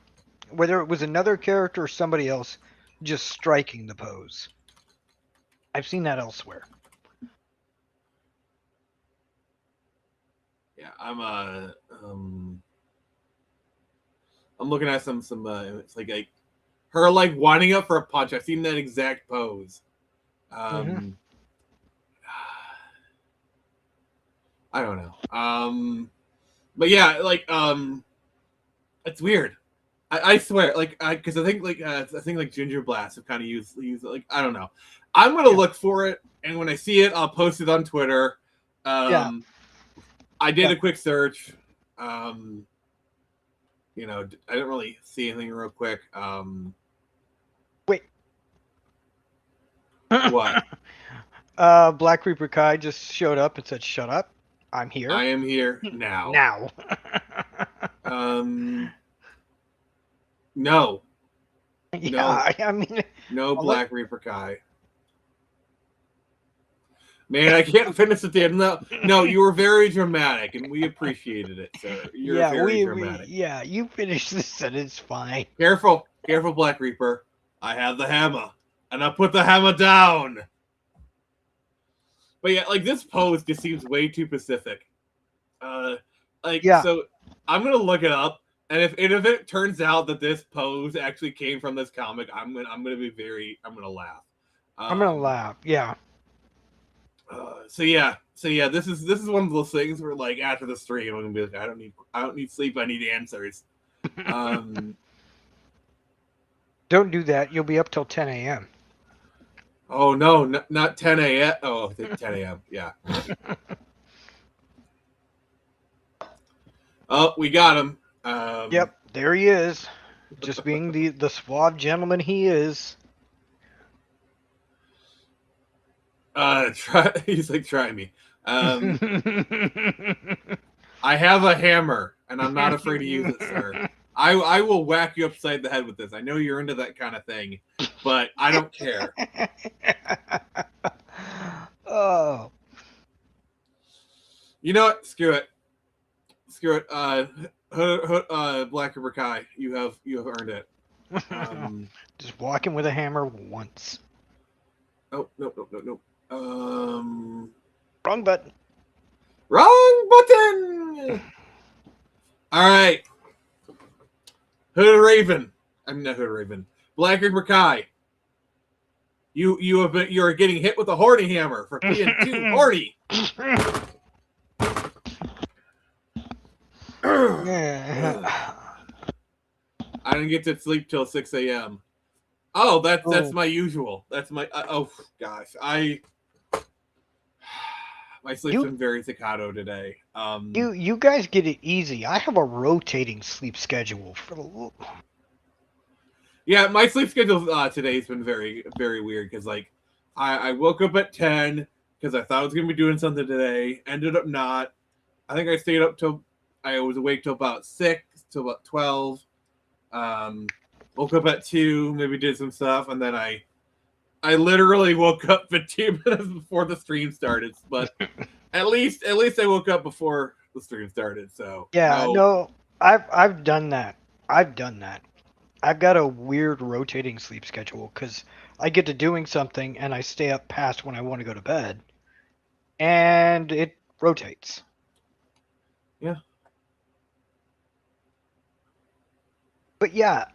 Whether it was another character or somebody else just striking the pose. I've seen that elsewhere. Yeah, I'm looking at some it's like her like winding up for a punch. I've seen that exact pose. I don't know. But yeah, like it's weird. I swear, like, because I think like Ginger Blast have kind of used like, I don't know. I'm gonna look for it, and when I see it, I'll post it on Twitter. I did a quick search. You know, I didn't really see anything real quick. Wait. What? Black Reaper Kai just showed up and said, "Shut up, I'm here." I am here now. Now. No. Yeah, No. I mean, No Black Reaper Kai. Man, I can't finish at the end. No, you were very dramatic, and we appreciated it, sir. You're very dramatic. Yeah, you finished the sentence fine. Careful, Black Reaper. I have the hammer, and I put the hammer down. But yeah, like this pose just seems way too specific. So I'm gonna look it up, and if it turns out that this pose actually came from this comic, I'm gonna laugh. I'm gonna laugh. Yeah. So yeah, this is one of those things where like after the stream, I'm gonna be like, I don't need sleep, I need answers. Don't do that. You'll be up till 10 a.m. Oh no, not 10 a.m. Oh, 10 a.m. Yeah. Oh, we got him. Yep, there he is. Just being the suave gentleman he is. He's like, try me. I have a hammer, and I'm not afraid to use it, sir. I will whack you upside the head with this. I know you're into that kind of thing, but I don't care. Oh. You know what? Screw it. Black River Kai, you have earned it. Just walking with a hammer once. Oh, no. Wrong button. Wrong button. All right. Hooded Raven. I'm not Hooded Raven. Black River Kai. You are getting hit with a horny hammer for being too horny. I didn't get to sleep till 6 a.m. Oh, that's my usual. That's my oh gosh. My sleep's been very staccato today. You guys get it easy. I have a rotating sleep schedule for the. Yeah, my sleep schedule today has been very, very weird because like I woke up at 10 because I thought I was gonna be doing something today. Ended up not. I think I stayed up till I was awake till about 6 till about 12. Woke up at 2, maybe did some stuff, and then I literally woke up 15 minutes before the stream started. But at least I woke up before the stream started. So yeah, no, I've done that. I've got a weird rotating sleep schedule because I get to doing something and I stay up past when I want to go to bed, and it rotates. Yeah. But yeah,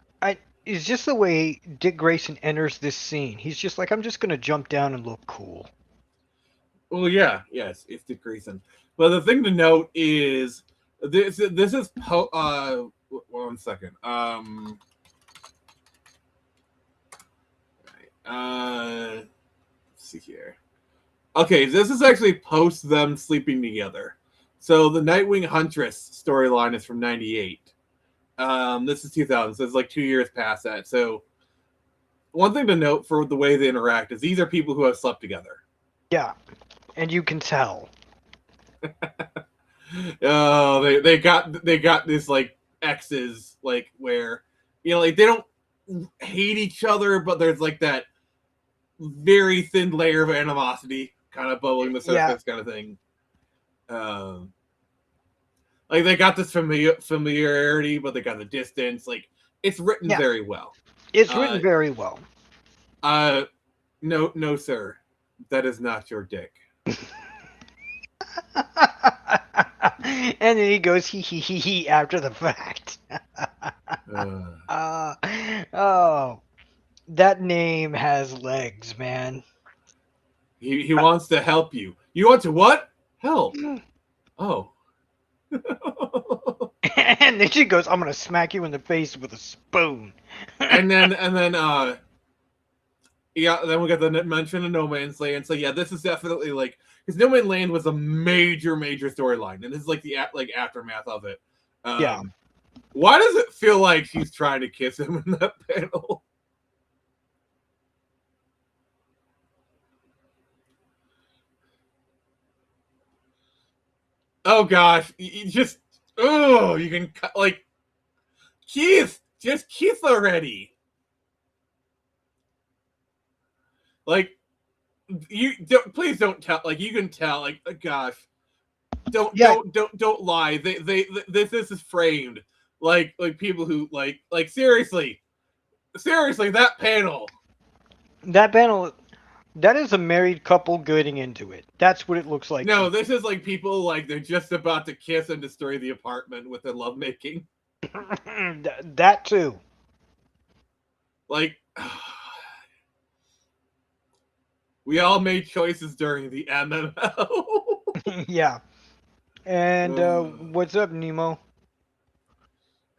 it's just the way Dick Grayson enters this scene. He's just like, I'm just gonna jump down and look cool. Well, yeah, yes, it's Dick Grayson. But the thing to note is this is 1 second. Let's see here. Okay, this is actually post them sleeping together. So the Nightwing Huntress storyline is from '98. This is 2000, so it's like 2 years past that. So one thing to note for the way they interact is these are people who have slept together. Yeah, and you can tell. Oh, they got this like exes like where like they don't hate each other, but there's like that very thin layer of animosity kind of bubbling the surface kind of thing. Like they got this familiarity, but they got the distance. Like it's written very well. It's written very well. No, sir, that is not your dick. And then he goes he after the fact. Oh, That name has legs, man. He wants to help you. You want to what? Help. Oh. And then she goes, "I'm gonna smack you in the face with a spoon." and then yeah, then we got the mention of No Man's Land. So yeah, this is definitely like, because No Man's Land was a major storyline, and this is like the aftermath of it. Yeah. Why does it feel like she's trying to kiss him in that panel? Oh gosh, you just you can like Keith, just Keith already. Like, you don't, please don't tell. Like, you can tell. Like, gosh, don't lie. This is framed. Like people who like seriously that panel. That panel, that is a married couple getting into it. That's what it looks like. No, this is like people like they're just about to kiss and destroy the apartment with their lovemaking. That too. Like, we all made choices during the MMO. Yeah. And what's up, Nemo?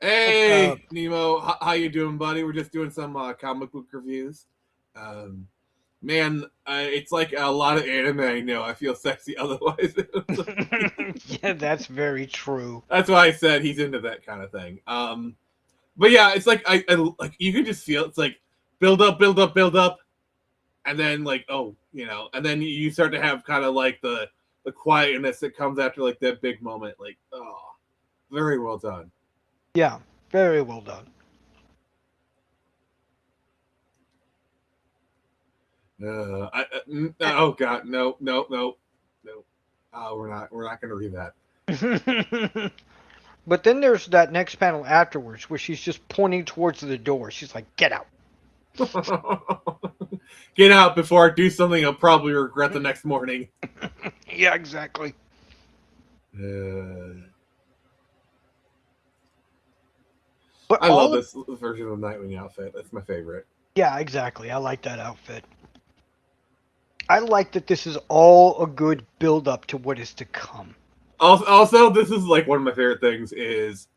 Hey, Nemo, how you doing, buddy? We're just doing some comic book reviews. Man, it's like a lot of anime I know. I feel sexy otherwise. Yeah, that's very true. That's why I said he's into that kind of thing. But yeah, it's like I like, you can just feel it's like build up, and then like, oh, and then you start to have kind of like the quietness that comes after like that big moment. Like, oh, very well done. Yeah, very well done. Oh god, no. We're not gonna read that. But then there's that next panel afterwards where she's just pointing towards the door. She's like, "Get out." Get out before I do something I'll probably regret the next morning. Yeah, exactly. But I love this version of the Nightwing outfit. That's my favorite. Yeah, exactly. I like that outfit. I like that this is all a good build up to what is to come. Also, this is like one of my favorite things is,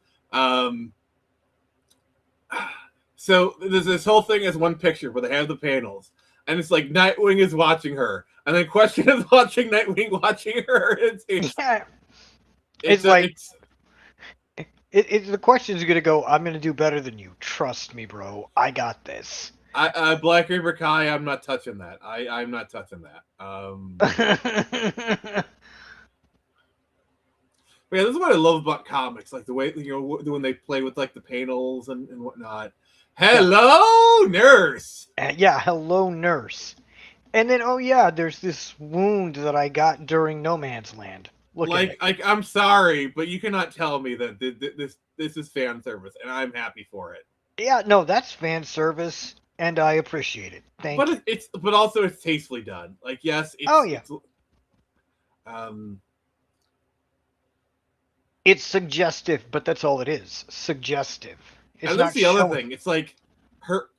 so there's this whole thing as one picture where they have the panels, and it's like Nightwing is watching her, and then Question is watching Nightwing watching her. It's like the question's gonna go, "I'm gonna do better than you. Trust me, bro. I got this." Black Reaper Kai, I'm not touching that. I'm not touching that. But yeah, this is what I love about comics, like the way when they play with like the panels and whatnot. Hello, nurse. Yeah, hello, nurse. And then, oh yeah, there's this wound that I got during No Man's Land. Look at it. I'm sorry, but you cannot tell me that this is fan service, and I'm happy for it. Yeah, no, that's fan service, and I appreciate it. Thank you. But also it's tastefully done. Like, yes, it's suggestive, but that's all it is. Suggestive. And that's the other thing. It's like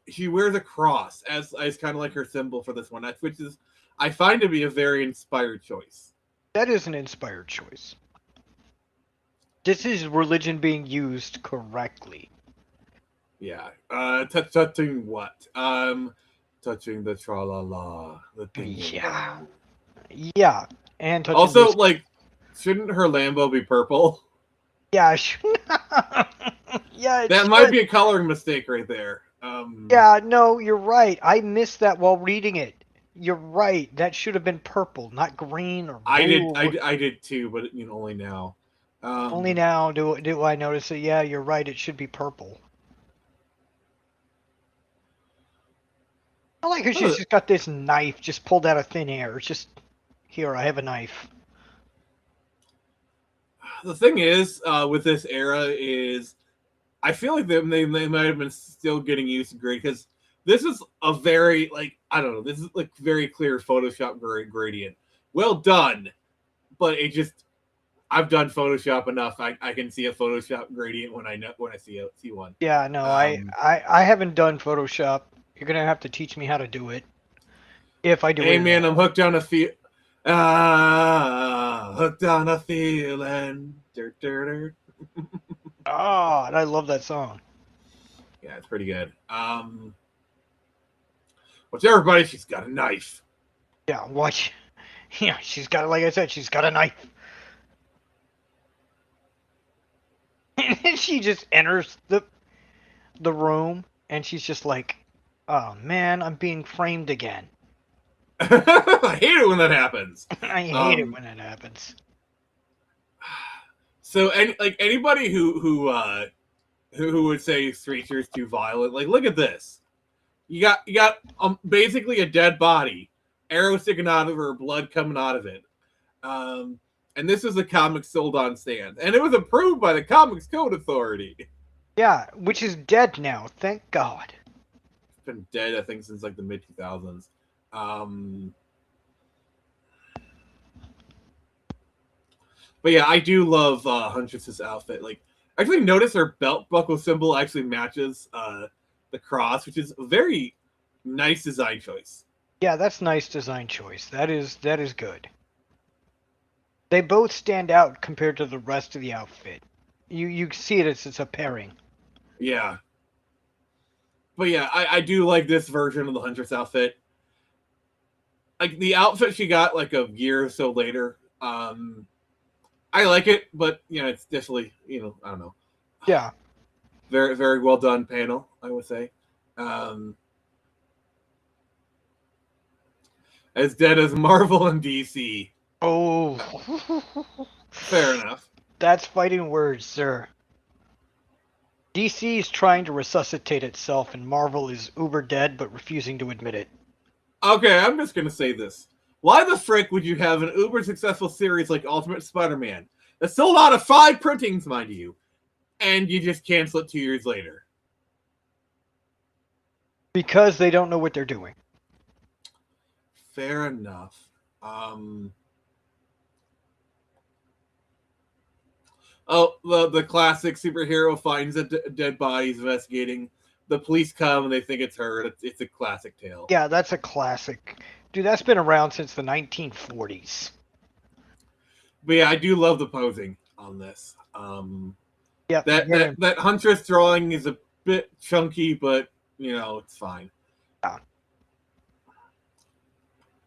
she wears a cross as kind of like her symbol for this one, which is I find to be a very inspired choice. That is an inspired choice. This is religion being used correctly. Yeah. Touching what? Touching the tra-la-la. Yeah. Yeah. And also, like, shouldn't her Lambo be purple? Yeah. Yeah. That might be a coloring mistake right there. Yeah, no, you're right. I missed that while reading it. You're right. That should have been purple, not green or blue. I did too, but only now. Only now do I notice it. Yeah, you're right. It should be purple. I like how she's just got this knife just pulled out of thin air. It's just, here, I have a knife. The thing is, with this era is, I feel like they might have been still getting used to gradient, because this is a very, like, I don't know, this is like very clear Photoshop gradient. Well done, but it just, I've done Photoshop enough. I can see a Photoshop gradient when I see one. Yeah, no, I haven't done Photoshop You're gonna have to teach me how to do it. If I do Hey it. man, I'm hooked on a hooked on a feeling. Dur, dur, dur. Ah, and I love that song. Yeah, it's pretty good. What's everybody? She's got a knife. Yeah, watch. Yeah, she's got, like I said, she's got a knife. And then she just enters the room, and she's just like, "Oh man, I'm being framed again." I hate it when that happens. I hate it when that happens. So, anybody who would say Streeter's too violent, like, look at this. You got basically a dead body, arrow sticking out of her, blood coming out of it. And this is a comic sold on stand, and it was approved by the Comics Code Authority. Yeah, which is dead now. Thank God. It's been dead, I think, since like the mid 2000s. But yeah, I do love Huntress's outfit. Like, actually, notice her belt buckle symbol actually matches the cross, which is a very nice design choice. Yeah, that's nice design choice. That is good. They both stand out compared to the rest of the outfit. You see it as it's a pairing. Yeah. But yeah, I do like this version of the Huntress outfit. Like, the outfit she got like a year or so later, I like it, but it's definitely, I don't know. Yeah. Very, very well done panel, I would say. As dead as Marvel and DC. Oh. Fair enough. That's fighting words, sir. DC is trying to resuscitate itself, and Marvel is uber dead but refusing to admit it. Okay, I'm just going to say this. Why the frick would you have an uber successful series like Ultimate Spider-Man that sold out of 5 printings, mind you, and you just cancel it 2 years later? Because they don't know what they're doing. Fair enough. The classic superhero finds a dead body, he's investigating. The police come and they think it's her. It's a classic tale. Yeah, that's a classic. Dude, that's been around since the 1940s. But yeah, I do love the posing on this. Yeah, that Huntress drawing is a bit chunky, but it's fine. Yeah.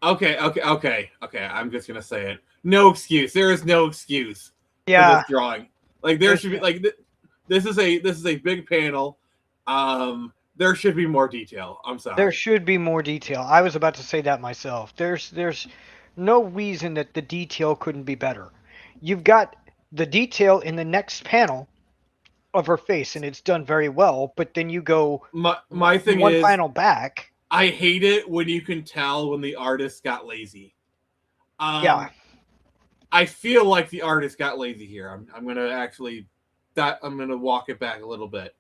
Okay. I'm just gonna say it. No excuse. There is no excuse for this drawing. Like, there should be like this is a big panel. There should be more detail. I'm sorry. There should be more detail. I was about to say that myself. There's no reason that the detail couldn't be better. You've got the detail in the next panel of her face, and it's done very well. But then you go my thing one is panel back. I hate it when you can tell when the artist got lazy. Yeah. I feel like the artist got lazy here. I'm gonna walk it back a little bit,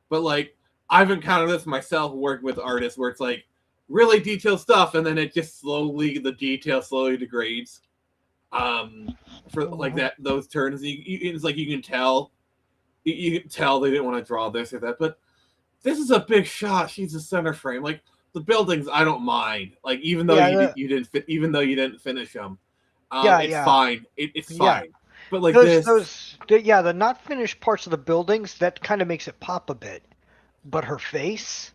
but like, I've encountered this myself working with artists where it's like really detailed stuff, and then the detail slowly degrades. For like those turns, it's like you can tell they didn't want to draw this or that, but this is a big shot. She's a center frame. Like, the buildings, I don't mind. Like, even though you didn't finish them, it's fine. It's fine. But like the not finished parts of the buildings, that kind of makes it pop a bit. But her face,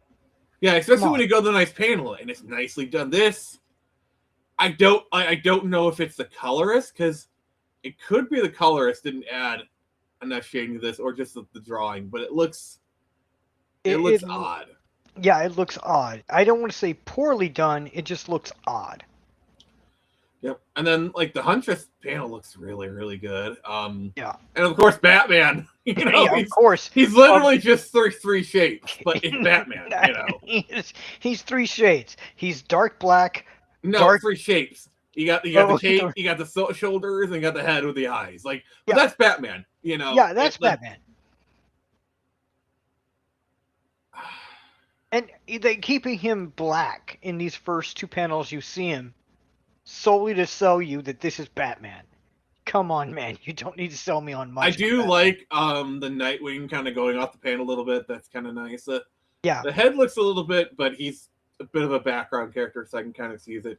yeah, especially when you go to the nice panel and it's nicely done. This, I don't know if it's the colorist, because it could be the colorist didn't add enough shading to this, or just the drawing. But it looks odd. Yeah, it looks odd. I don't want to say poorly done. It just looks odd. Yep. And then like the Huntress panel looks really, really good. Yeah. And of course Batman. Of course. He's literally just three shapes, but it's Batman, He's 3 shades. He's dark black. No, 3 shapes. You got the cape, you got the shoulders, and you got the head with the eyes. Like, that's Batman, Yeah, that's Batman. And they keeping him black in these first 2 panels you see him solely to sell you that this is Batman. Come on, man. You don't need to sell me on much. I do like the Nightwing kind of going off the panel a little bit. That's kind of nice. Yeah. The head looks a little bit, but he's a bit of a background character, so I can kind of see it.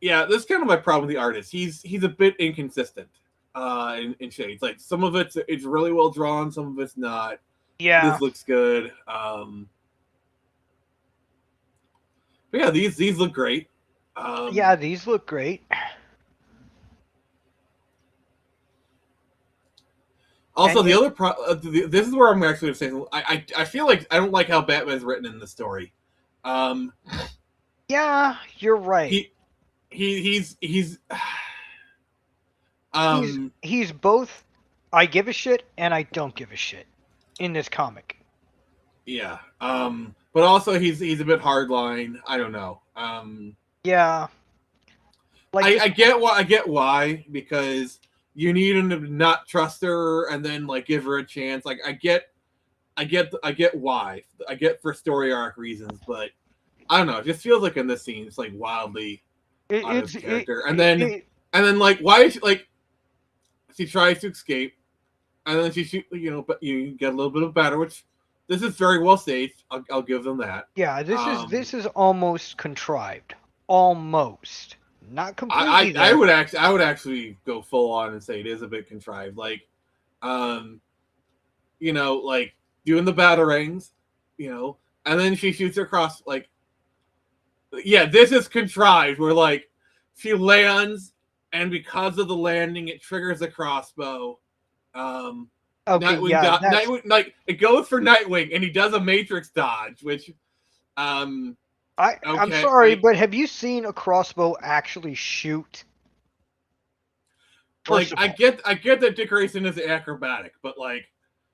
Yeah, this is kind of my problem with the artist. He's a bit inconsistent in shades. Like some of it's really well drawn, some of it's not. Yeah. This looks good. But yeah, these look great. Yeah, these look great. Also, And the other this is where I'm actually saying I feel like I don't like how Batman's written in the story. Yeah, you're right. He's He's both I give a shit and I don't give a shit in this comic. yeah. But also he's a bit hardline. I don't know. Yeah. Like I get why, because you need him to not trust her and then like give her a chance. Like I get why. I get for story arc reasons, but I don't know. It just feels like in this scene it's like wildly out of character. And then like why is she like she tries to escape and then she but you get a little bit of battle, which this is very well staged. I'll give them that. yeah, this is almost contrived. Almost. Not completely. I would actually go full on and say it is a bit contrived. Like, like doing the batarangs, and then she shoots her cross. Like, yeah, this is contrived. Where like she lands, and because of the landing, it triggers a crossbow. Okay, Nightwing, like it goes for Nightwing, and he does a Matrix dodge, which, I'm sorry, but have you seen a crossbow actually shoot? Like I get that Dick Grayson is acrobatic, but like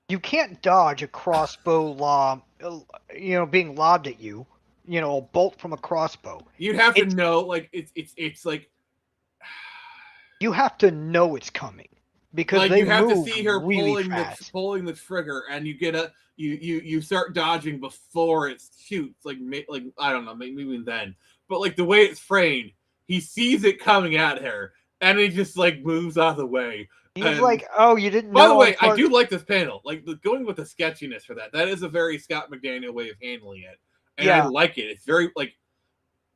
you can't dodge a crossbow lob, being lobbed at you, a bolt from a crossbow. You'd have to know, like it's like you have to know it's coming because like they you have to move see her really pulling the trigger, and you get you start dodging before it shoots. Like I don't know, maybe then, but like the way it's framed, he sees it coming at her, and he just like moves out of the way. He's like, "Oh, you didn't know." By the way, I do like this panel. Like going with the sketchiness for that. That is a very Scott McDaniel way of handling it, and I like it. It's very like.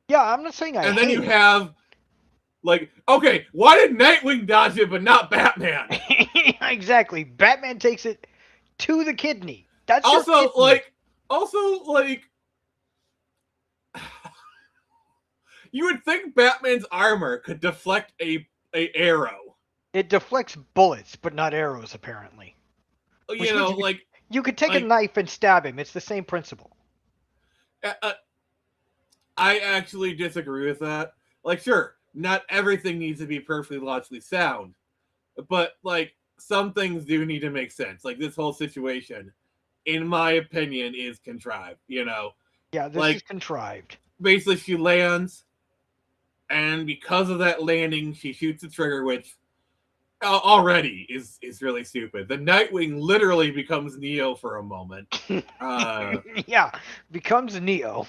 Yeah, I'm not saying I. And then you have. Like, okay, why did Nightwing dodge it but not Batman? Exactly. Batman takes it to the kidney. That's also like you would think Batman's armor could deflect a arrow. It deflects bullets, but not arrows, apparently. You could take a knife and stab him. It's the same principle. I actually disagree with that. Like, sure, not everything needs to be perfectly logically sound, but like some things do need to make sense. Like this whole situation, in my opinion, is contrived. Yeah, this is contrived. Basically, she lands, and because of that landing, she shoots the trigger, which already is really stupid. The Nightwing literally becomes Neo for a moment. Yeah, becomes Neo.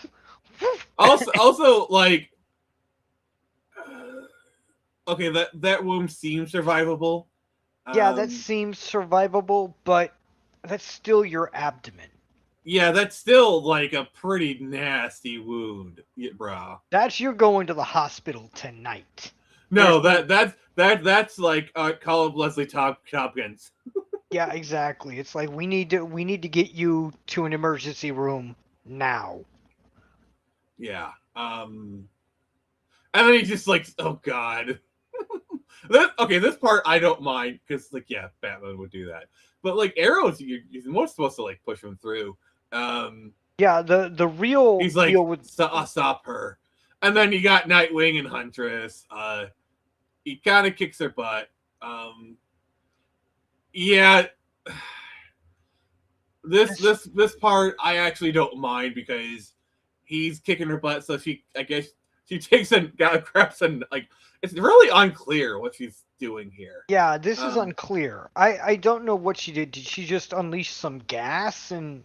also, like. Okay, that wound seems survivable. Yeah, that seems survivable, but that's still your abdomen. Yeah, that's still like a pretty nasty wound, bro. You're going to the hospital tonight. No, that's like call up Leslie Tompkins. Yeah, exactly. It's like we need to get you to an emergency room now. Yeah. And then he just like, oh god. This part I don't mind because like Batman would do that, but like arrows you're more supposed to like push him through. Yeah, the real he's like deal with stop her, and then you got Nightwing and Huntress. He kind of kicks her butt. This part I actually don't mind because he's kicking her butt, so I guess she takes and grabs and like. It's really unclear what she's doing here. Yeah, this is unclear. I don't know what she did. Did she just unleash some gas and?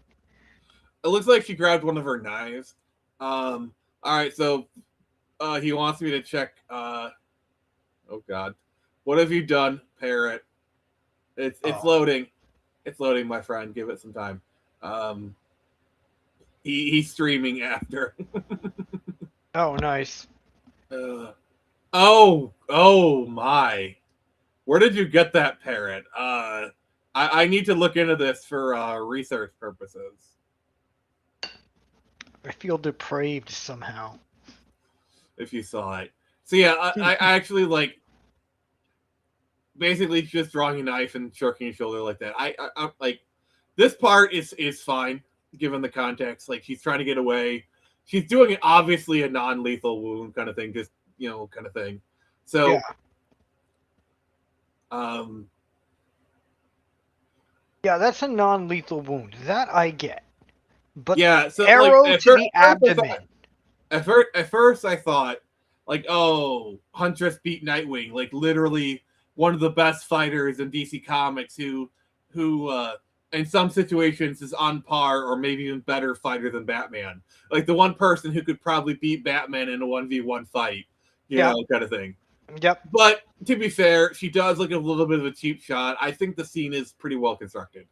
It looks like she grabbed one of her knives. All right, so he wants me to check. Oh God, what have you done, Parrot? It's loading. It's loading, my friend. Give it some time. He's streaming after. Oh, nice. Oh my! Where did you get that parrot? I need to look into this for research purposes. I feel depraved somehow. If you saw it, so yeah, I actually like basically just drawing a knife and stroking his shoulder like that. I like this part is fine given the context. Like she's trying to get away. She's doing obviously a non-lethal wound kind of thing, just kind of thing. So, Yeah. Yeah, that's a non-lethal wound. That I get. But yeah. So arrow like, to the abdomen. At first, I thought, like, oh, Huntress beat Nightwing, like literally one of the best fighters in DC Comics, who in some situations is on par or maybe even better fighter than Batman. Like the one person who could probably beat Batman in a 1v1 fight, kind of thing. Yep. But to be fair, she does look a little bit of a cheap shot. I think the scene is pretty well constructed.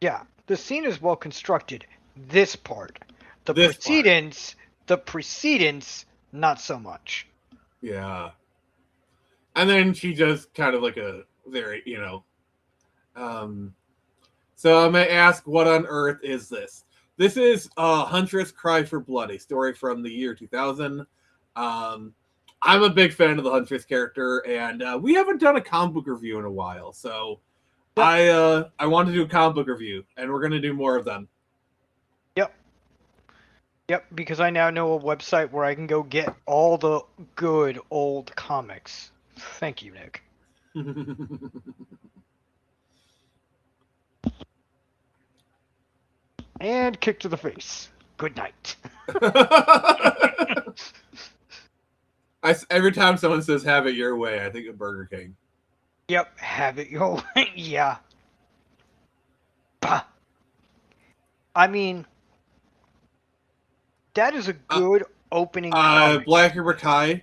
Yeah, the scene is well constructed. This part, the precedence, not so much. Yeah. And then she does kind of like a very, so I'm going to ask, what on earth is this? This is Huntress Cry for Blood, a story from the year 2000. I'm a big fan of the Huntress character, and we haven't done a comic book review in a while, so I want to do a comic book review, and we're going to do more of them. Yep, because I now know a website where I can go get all the good old comics. Thank you, Nick. And kick to the face. Good night. Every time someone says "have it your way," I think of Burger King. Yep, have it your way. Yeah. Bah. I mean, that is a good opening. Black River Kai.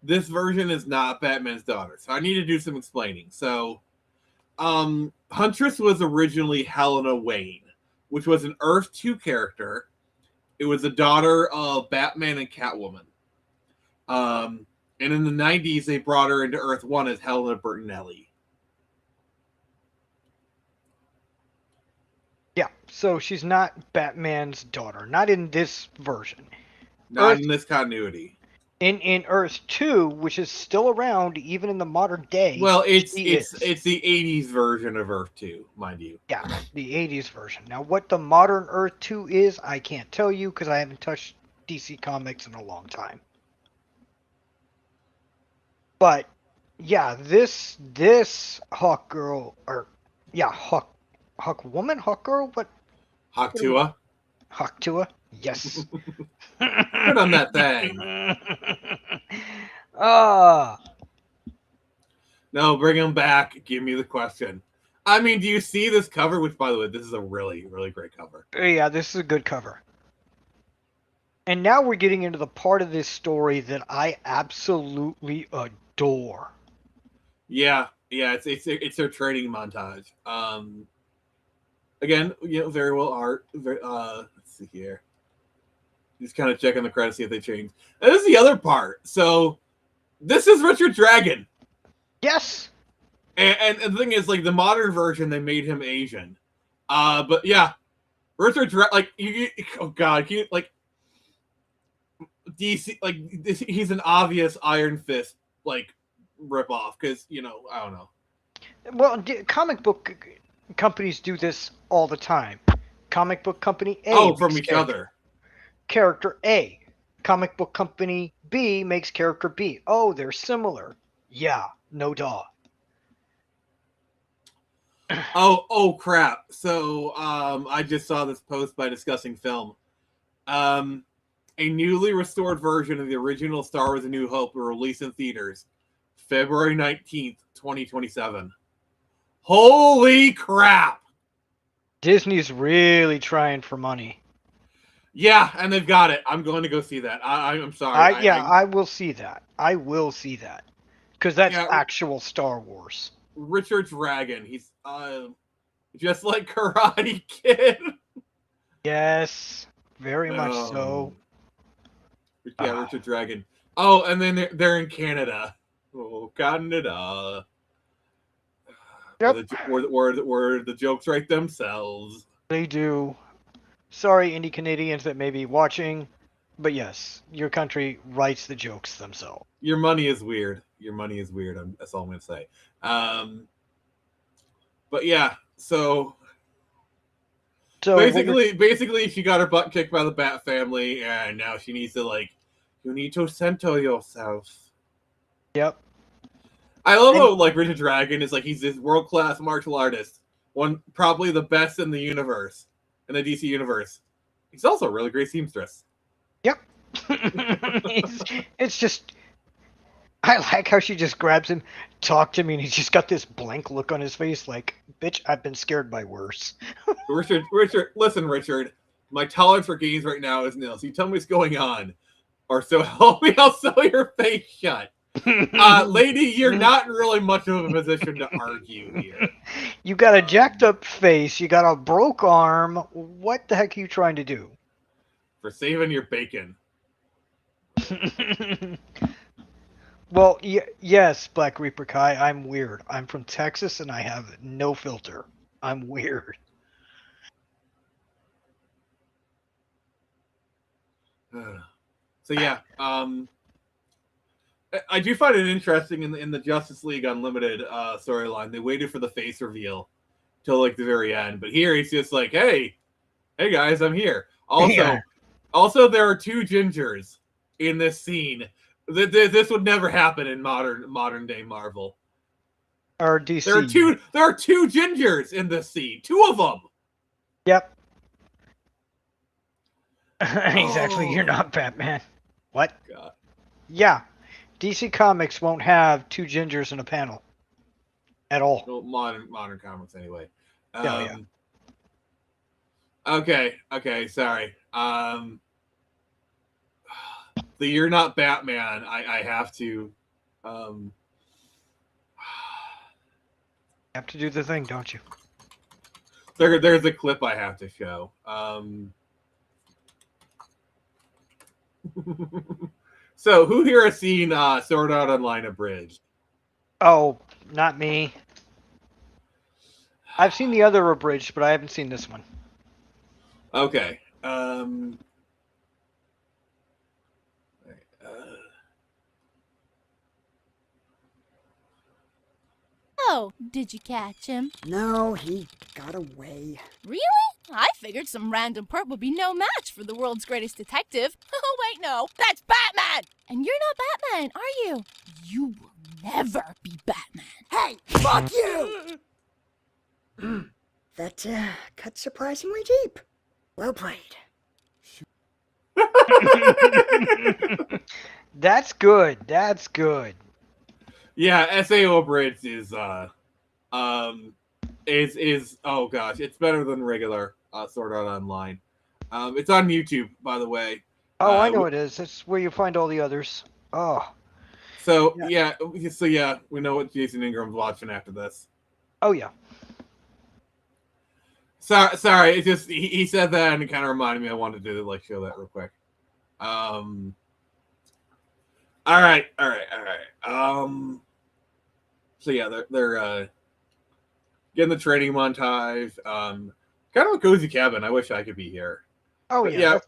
This version is not Batman's daughter, so I need to do some explaining. So, Huntress was originally Helena Wayne, which was an Earth 2 character. It was the daughter of Batman and Catwoman. And in the 90s, they brought her into Earth 1 as Helena Bertinelli. Yeah, so she's not Batman's daughter. Not in this version. Not in this continuity. In Earth 2, which is still around even in the modern day. Well, it's the 80s version of Earth 2, mind you. Yeah, the 80s version. Now, what the modern Earth 2 is, I can't tell you because I haven't touched DC Comics in a long time. But yeah, this Hawk Girl, or yeah, Hawk Woman, Hawk Girl, what? Hawk Tua. Hawk Tua, yes. Good on that thing. No, bring him back. Give me the question. I mean, do you see this cover? Which, by the way, this is a really, really great cover. Yeah, this is a good cover. And now we're getting into the part of this story that I absolutely adore. Yeah, it's their training montage. Again, very well art. Let's see here. Just kind of checking the credits, see if they changed. And this is the other part. So, this is Richard Dragon. Yes. And the thing is, like, the modern version, they made him Asian. But yeah, Richard Dragon, like, oh god, like, DC, like, he's an obvious Iron Fist, like, ripoff, because, I don't know. Well, comic book companies do this all the time. Comic book company A. Oh, from each other. Character A. Comic book company B makes character B. Oh, they're similar. Yeah, no duh. Oh crap. So, I just saw this post by Discussing Film. A newly restored version of the original Star Wars A New Hope will release in theaters February 19th, 2027. Holy crap! Disney's really trying for money. Yeah, and they've got it. I'm going to go see that. I'm sorry. I will see that. I will see that. Because that's actual Star Wars. Richard Dragon. He's just like Karate Kid. Yes. Very much so. Yeah, Richard Dragon. Oh, and then they're in Canada. Oh, Canada. Yep. Where the jokes write themselves. They do. Sorry, indie Canadians that may be watching, but yes, your country writes the jokes themselves. Your money is weird. That's all I'm gonna say. But yeah, so basically, she got her butt kicked by the Bat family, and now she needs to you need to center yourself. Yep. I love how Richard Dragon is he's this world class martial artist, probably the best in the universe, in the DC universe. He's also a really great seamstress. Yep. It's just, I like how she just grabs him, talk to me, and he's just got this blank look on his face, like, bitch, I've been scared by worse. Richard, listen, Richard, my tolerance for games right now is nil. So you tell me what's going on, or so help me, I'll sew your face shut. Lady, you're not in really much of a position to argue here. You got a jacked up face, you got a broke arm. What the heck are you trying to do? For saving your bacon. Well, yes, Black Reaper Kai, I'm weird. I'm from Texas and I have no filter. I'm weird. So yeah, I do find it interesting in the Justice League Unlimited storyline. They waited for the face reveal till the very end, but here he's just like, "Hey guys, I'm here." Also, there are two gingers in this scene. This would never happen in modern day Marvel or DC. There are two gingers in this scene. Two of them. Yep. Exactly. You're not Batman. What? God. Yeah. DC Comics won't have two gingers in a panel at all. Well, modern comics anyway. Yeah. Okay, sorry. The You're Not Batman, I have to You have to do the thing, don't you? there's a clip I have to show. So, who here has seen Sword Art Online Abridged? Oh, not me. I've seen the other abridged, but I haven't seen this one. Okay. Oh, did you catch him? No, he got away. Really? I figured some random perp would be no match for the world's greatest detective. Oh, wait, no. That's Batman! And you're not Batman, are you? You will never be Batman. Hey, fuck you! That cut surprisingly deep. Well played. That's good. That's good. Yeah, SAO Abridged is oh gosh, it's better than regular Sword Art Online. It's on YouTube, by the way. Oh, I know it is. That's where you find all the others. Oh. So yeah, we know what Jason Ingram's watching after this. Oh yeah. Sorry, it just he said that and it kind of reminded me. I wanted to show that real quick. All right. So yeah, they're getting the training montage. Kind of a cozy cabin. I wish I could be here. Oh yeah.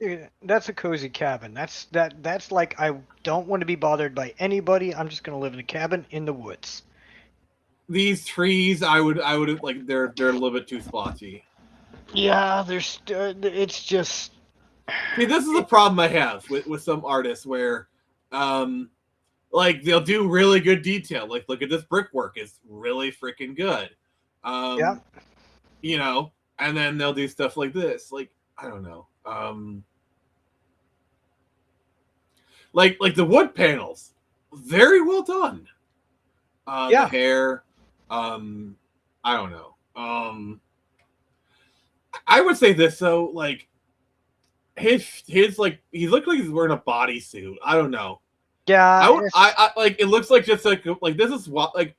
That's a cozy cabin. That's like, I don't want to be bothered by anybody. I'm just gonna live in a cabin in the woods. These trees, I would like. They're a little bit too splotchy. Yeah, it's just. See, this is a problem I have with some artists where, they'll do really good detail. Like, look at this brickwork; it's really freaking good. Yeah. You know, and then they'll do stuff like this. Like, I don't know. Like the wood panels, very well done. The hair, I don't know. I would say this though, like his like he looked like he's wearing a bodysuit. I don't know. Yeah, I like it looks like just like this is what like.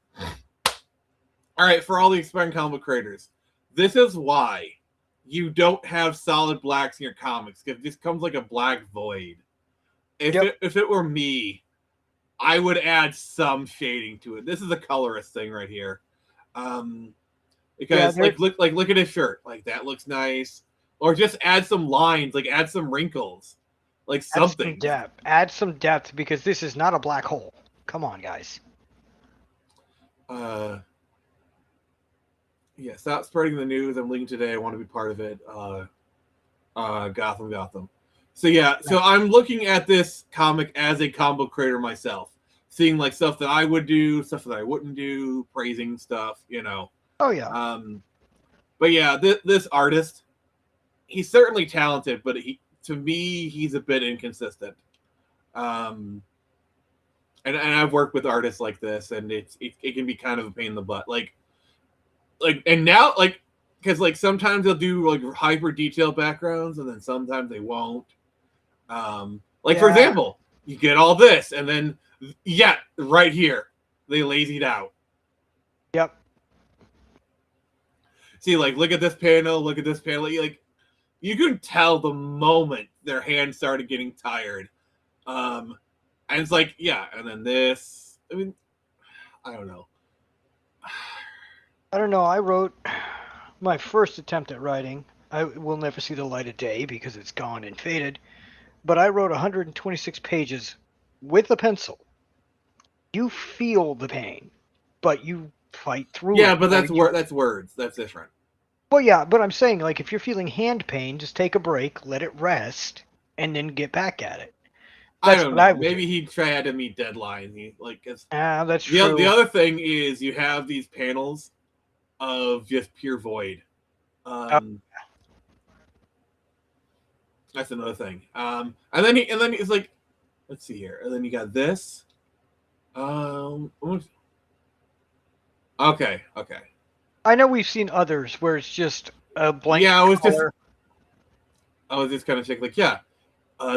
All right, for all the expiring comic book creators, this is why you don't have solid blacks in your comics. It just comes like a black void. If it were me, I would add some shading to it. This is a colorist thing right here. Because look at his shirt. Like that looks nice. Or just add some lines, like add some wrinkles. Like something. Add some depth because this is not a black hole. Come on, guys. Yeah, stop spreading the news. I'm leaving today. I want to be part of it. Gotham. So yeah, so I'm looking at this comic as a combo creator myself, seeing like stuff that I would do, stuff that I wouldn't do, praising stuff, you know. Oh yeah. But yeah, this artist, he's certainly talented, but to me he's a bit inconsistent. And I've worked with artists like this, and it can be kind of a pain in the butt. And now because like sometimes they'll do like hyper detailed backgrounds, and then sometimes they won't. For example, you get all this, and then right here they lazied out. Yep. See, like look at this panel. Like you can tell the moment their hands started getting tired. And it's like, and then this. I mean, I don't know. I wrote my first attempt at writing. I will never see the light of day because it's gone and faded. But I wrote 126 pages with a pencil. You feel the pain, but you fight through it. Yeah, but that's words. That's different. Well, yeah, but I'm saying, like, if you're feeling hand pain, just take a break, let it rest, and then get back at it. I don't know. Maybe he tried to meet deadlines. That's true. The other thing is you have these panels of just pure void. That's another thing. And then he's like, let's see here. And then you got this. Okay. I know we've seen others where it's just a blank. Yeah, I was just kind of sick. Like,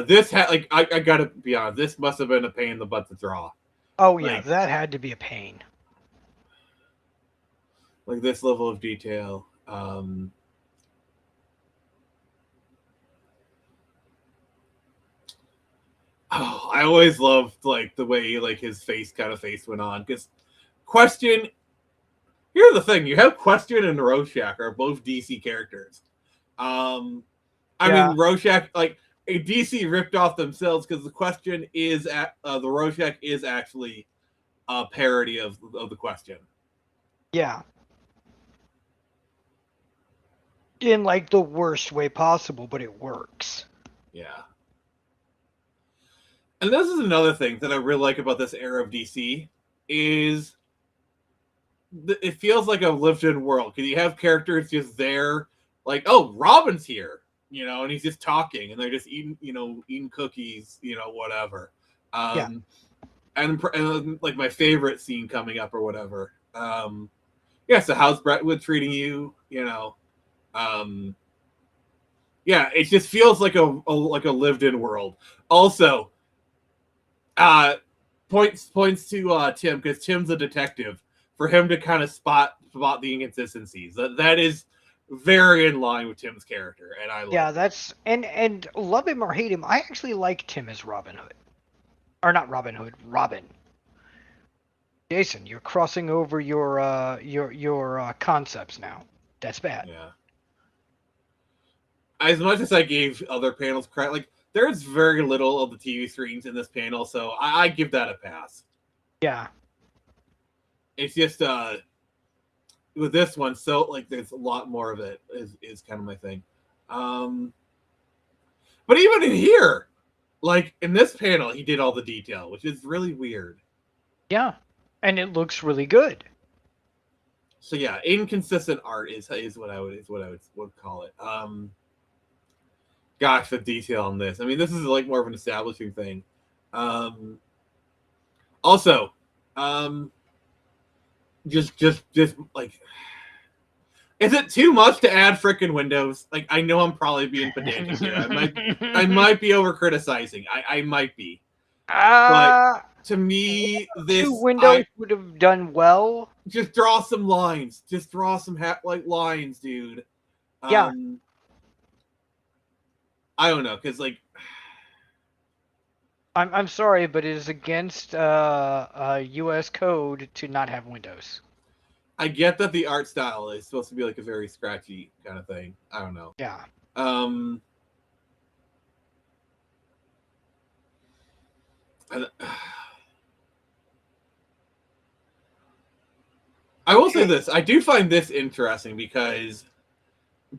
this had like I gotta be honest. This must have been a pain in the butt to draw. Oh yeah, that had to be a pain. Like this level of detail. I always loved like the way like his face went on because Question. Here's the thing: you have Question and Rorschach are both DC characters. I mean, Rorschach like a DC ripped off themselves because the Question is the Rorschach is actually a parody of the Question. Yeah. In like the worst way possible, but it works. Yeah. And this is another thing that I really like about this era of DC is it feels like a lived-in world because you have characters just there, like, oh, Robin's here, you know, and he's just talking, and they're just eating cookies, whatever. And like my favorite scene coming up or whatever. So how's Brentwood treating you? It just feels like a lived-in world. Also, points to Tim because Tim's a detective. For him to kind of spot the inconsistencies, that is very in line with Tim's character, and I love. Yeah, that's and love him or hate him, I actually like Tim as Robin Hood, or not Robin Hood, Robin. Jason, you're crossing over your concepts now. That's bad. Yeah. As much as I gave other panels credit, like there's very little of the TV screens in this panel, so I give that a pass. Yeah. It's just with this one, so like there's a lot more of it is kind of my thing. But even in here, like in this panel, he did all the detail, which is really weird. Yeah, and it looks really good. So yeah, inconsistent art is what I would call it. Gosh, the detail on this. I mean, this is like more of an establishing thing. Also, just like, is it too much to add frickin' windows? Like, I know I'm probably being pedantic here. I might be over criticizing. I might be. But to me, this 2 windows would have done well. Just draw some lines. Just draw some lines, dude. Yeah. I don't know, because like I'm sorry, but it is against U.S. code to not have windows. I get that the art style is supposed to be like a very scratchy kind of thing. I don't know. Yeah. Um, I, I will say this. I do find this interesting because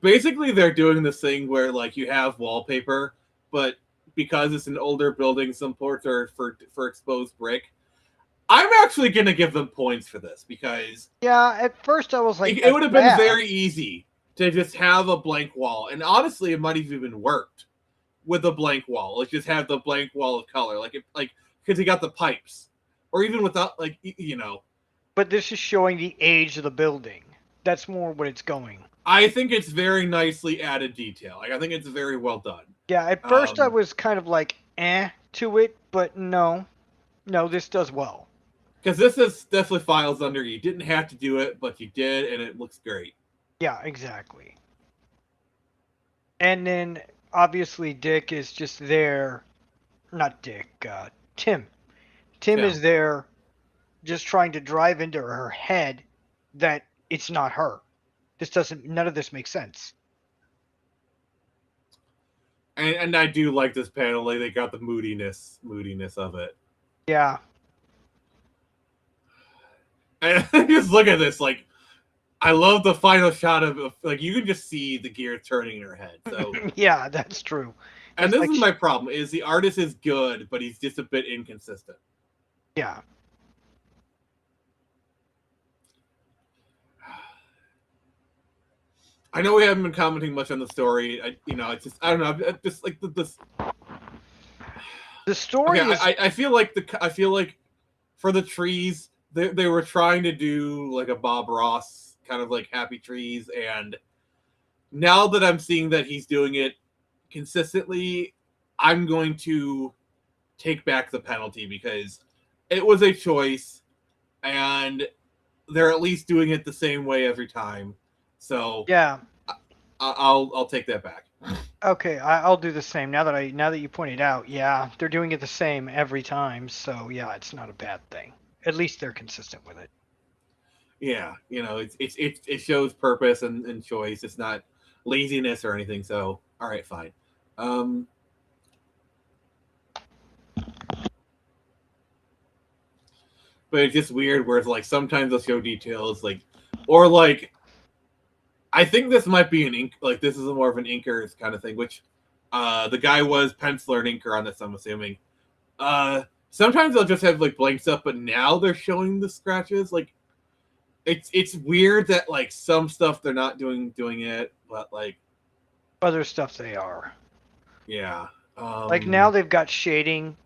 basically they're doing this thing where like you have wallpaper, but because it's an older building, some ports are for exposed brick. I'm actually gonna give them points for this because Yeah, at first I was like, it would have been bad. very easy to just have a blank wall, and honestly, it might have even worked with a blank wall. Like just have the blank wall of color, like because you got the pipes, or even without like you know. But this is showing the age of the building. That's more what it's going. I think it's very nicely added detail. Like I think it's very well done. Yeah, at first I was kind of like, to it, but no, this does well. Because this is definitely files under you. Didn't have to do it, but you did, and it looks great. Yeah, exactly. And then obviously Dick is just there. Not Dick, Tim. Tim Yeah. is there just trying to drive into her head that it's not her. None of this makes sense. And I do like this panel. Like they got the moodiness of it. Yeah. And just look at this. Like I love the final shot of like you can just see the gear turning in her head. So Yeah, that's true. and It's this like is my problem: is the artist is good, but he's just a bit inconsistent. Yeah. I know we haven't been commenting much on the story. I don't know. Just like this. The story Okay, is I feel like for the trees they were trying to do like a Bob Ross kind of like happy trees, and now that I'm seeing that he's doing it consistently, I'm going to take back the penalty because it was a choice, and they're at least doing it the same way every time. So yeah. I'll take that back. Okay, I'll do the same. Now that you pointed out, yeah, they're doing it the same every time. So yeah, it's not a bad thing. At least they're consistent with it. Yeah, it shows purpose and choice. It's not laziness or anything. So all right, fine. But it's just weird where it's like sometimes they'll show details like, or like, I think this might be an ink, like this is more of an inker's kind of thing, which the guy was penciler and inker on this, I'm assuming. Sometimes they'll just have like blank stuff, but now they're showing the scratches. Like it's weird that like some stuff they're not doing it, but like Other stuff they are. yeah. Like now they've got shading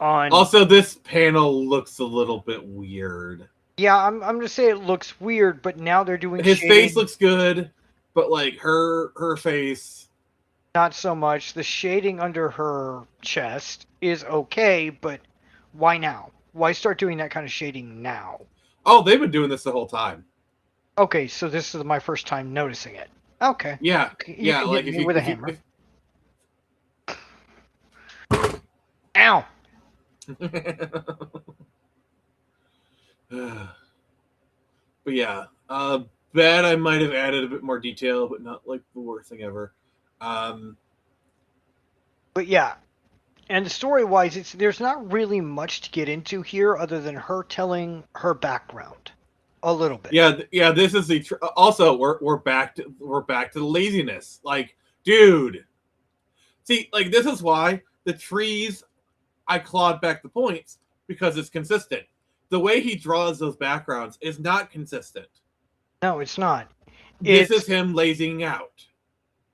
on. Also, this panel looks a little bit weird. Yeah, I'm gonna say it looks weird, but now they're doing His shading. face looks good, but like her face, Not so much. The shading under her chest is okay, but why now? Why start doing that kind of shading now? oh, they've been doing this the whole time. Okay, so this is my first time noticing it. Okay. Yeah, You yeah. can Like hit if me you with a if you- hammer. Ow! but yeah, bet I might have added a bit more detail, but not like the worst thing ever. But yeah, and story-wise, there's not really much to get into here other than her telling her background a little bit. Yeah. This is the also we're back to the laziness. Like, dude, see, like this is why the trees. I clawed back the points because it's consistent. The way he draws those backgrounds is not consistent. No, it's not. This is him lazying out.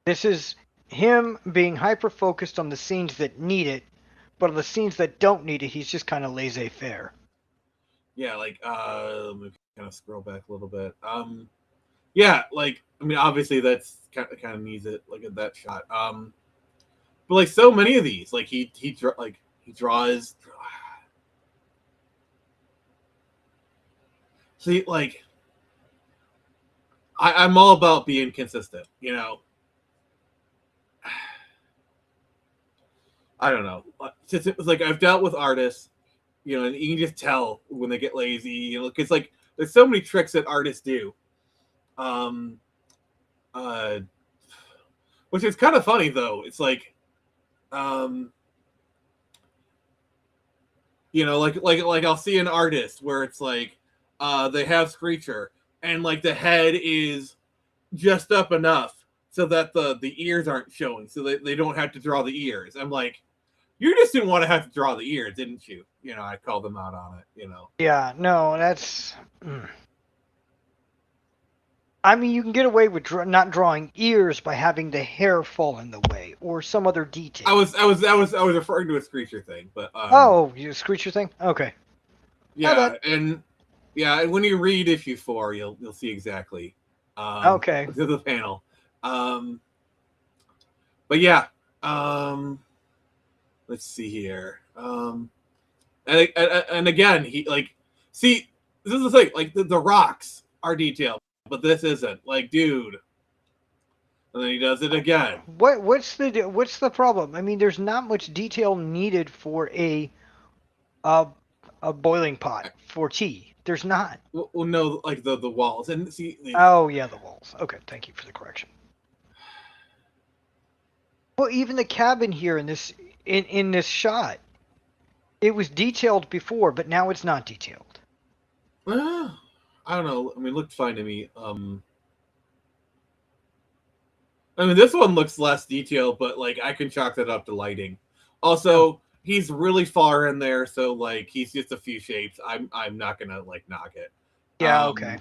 This is him being hyper-focused on the scenes that need it, but on the scenes that don't need it, he's just kind of laissez-faire. Yeah, like let me kind of scroll back a little bit. Yeah, like I mean, obviously that's kind of needs it. Look at that shot. But like so many of these, like he draws. See, like I'm all about being consistent, you know. I don't know. Since it was like I've dealt with artists, you know, and you can just tell when they get lazy, you know, because like there's so many tricks that artists do, which is kind of funny though. It's like, you know, like I'll see an artist where it's like, they have Screecher and like the head is just up enough so that the ears aren't showing, so they don't have to draw the ears. I'm like, you just didn't want to have to draw the ears, didn't you? You know, I called them out on it, you know. Yeah, no, that's. I mean, you can get away with not drawing ears by having the hair fall in the way or some other detail. I was referring to a Screecher thing, but you Screecher thing? Okay. Yeah, and when you read issue 4, you'll see exactly. Okay. The panel. But yeah. Let's see here. And again, he like, see, this is the thing. Like the rocks are detailed, but this isn't. Like, dude. And then he does it again. What's the problem? I mean, there's not much detail needed for a boiling pot for tea. There's not. Well, no, like the walls and see. Oh yeah, the walls. Okay, thank you for the correction. Well, even the cabin here in this shot, it was detailed before, but now it's not detailed. I don't know. I mean, it looked fine to me. I mean, this one looks less detailed, but like I can chalk that up to lighting. Also, he's really far in there, so like he's just a few shapes. I'm not gonna like knock it. Yeah. Okay.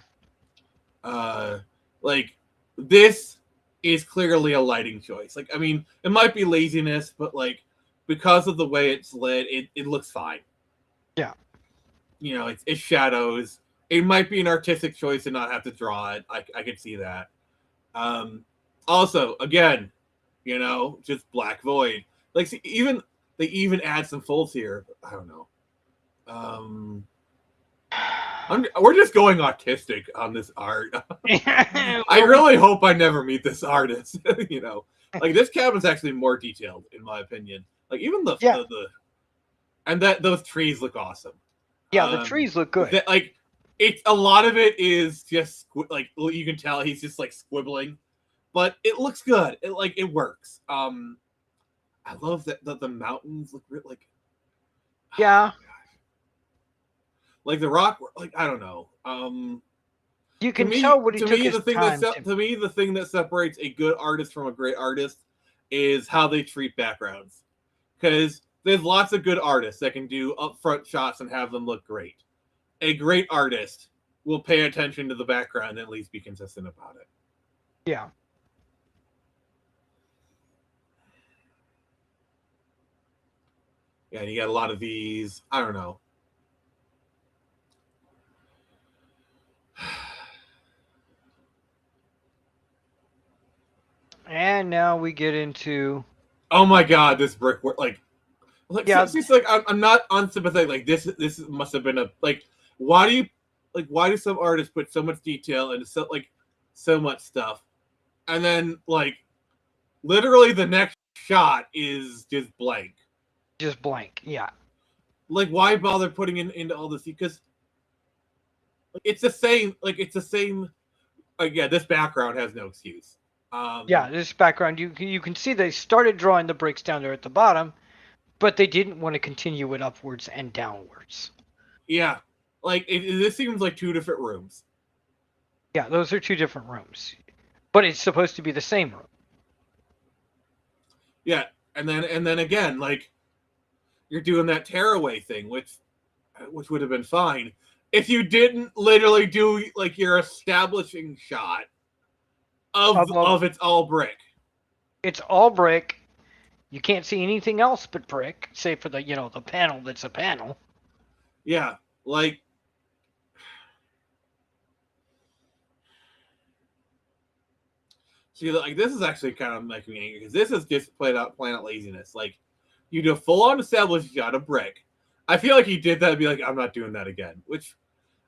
Like this is clearly a lighting choice. Like, I mean, it might be laziness, but like because of the way it's lit, it looks fine. Yeah. You know, it's shadows. It might be an artistic choice to not have to draw it. I could see that. Also, again, you know, just black void. Like, see, they even add some folds here. I don't know. We're just going autistic on this art. I really hope I never meet this artist. You know, like this cabin's actually more detailed in my opinion. Like even the and those trees look awesome. Yeah, the trees look good. Like it's a lot of it is just like you can tell he's just like squibbling, but it looks good. It works. I love that the mountains look like. Yeah. Like the rock, like I don't know. You can tell what he took his time. To me, the thing that separates a good artist from a great artist is how they treat backgrounds. Because there's lots of good artists that can do upfront shots and have them look great. A great artist will pay attention to the background and at least be consistent about it. Yeah. Yeah, and you got a lot of these. I don't know. And now we get into. Oh my God! This brickwork, like yeah. It's like I'm not unsympathetic. Like this must have been a like. Why do some artists put so much detail into so much stuff, and then like literally the next shot is just blank. Just blank, yeah. Like why bother putting into all this? Because it's the same. Like it's the same. Yeah, this background has no excuse. Yeah, this background, you can see they started drawing the bricks down there at the bottom, but they didn't want to continue it upwards and downwards. Yeah, like this seems like two different rooms. Yeah, those are two different rooms, but it's supposed to be the same room. Yeah, and then again, like you're doing that tearaway thing, which would have been fine if you didn't literally do like your establishing shot. Of it's all brick. It's all brick. You can't see anything else but brick, save for the the panel that's a panel. Yeah, like see, like this is actually kind of making me angry because this is just plain out laziness. Like you do a full-on established shot of brick. I feel like he did that and be like, I'm not doing that again. Which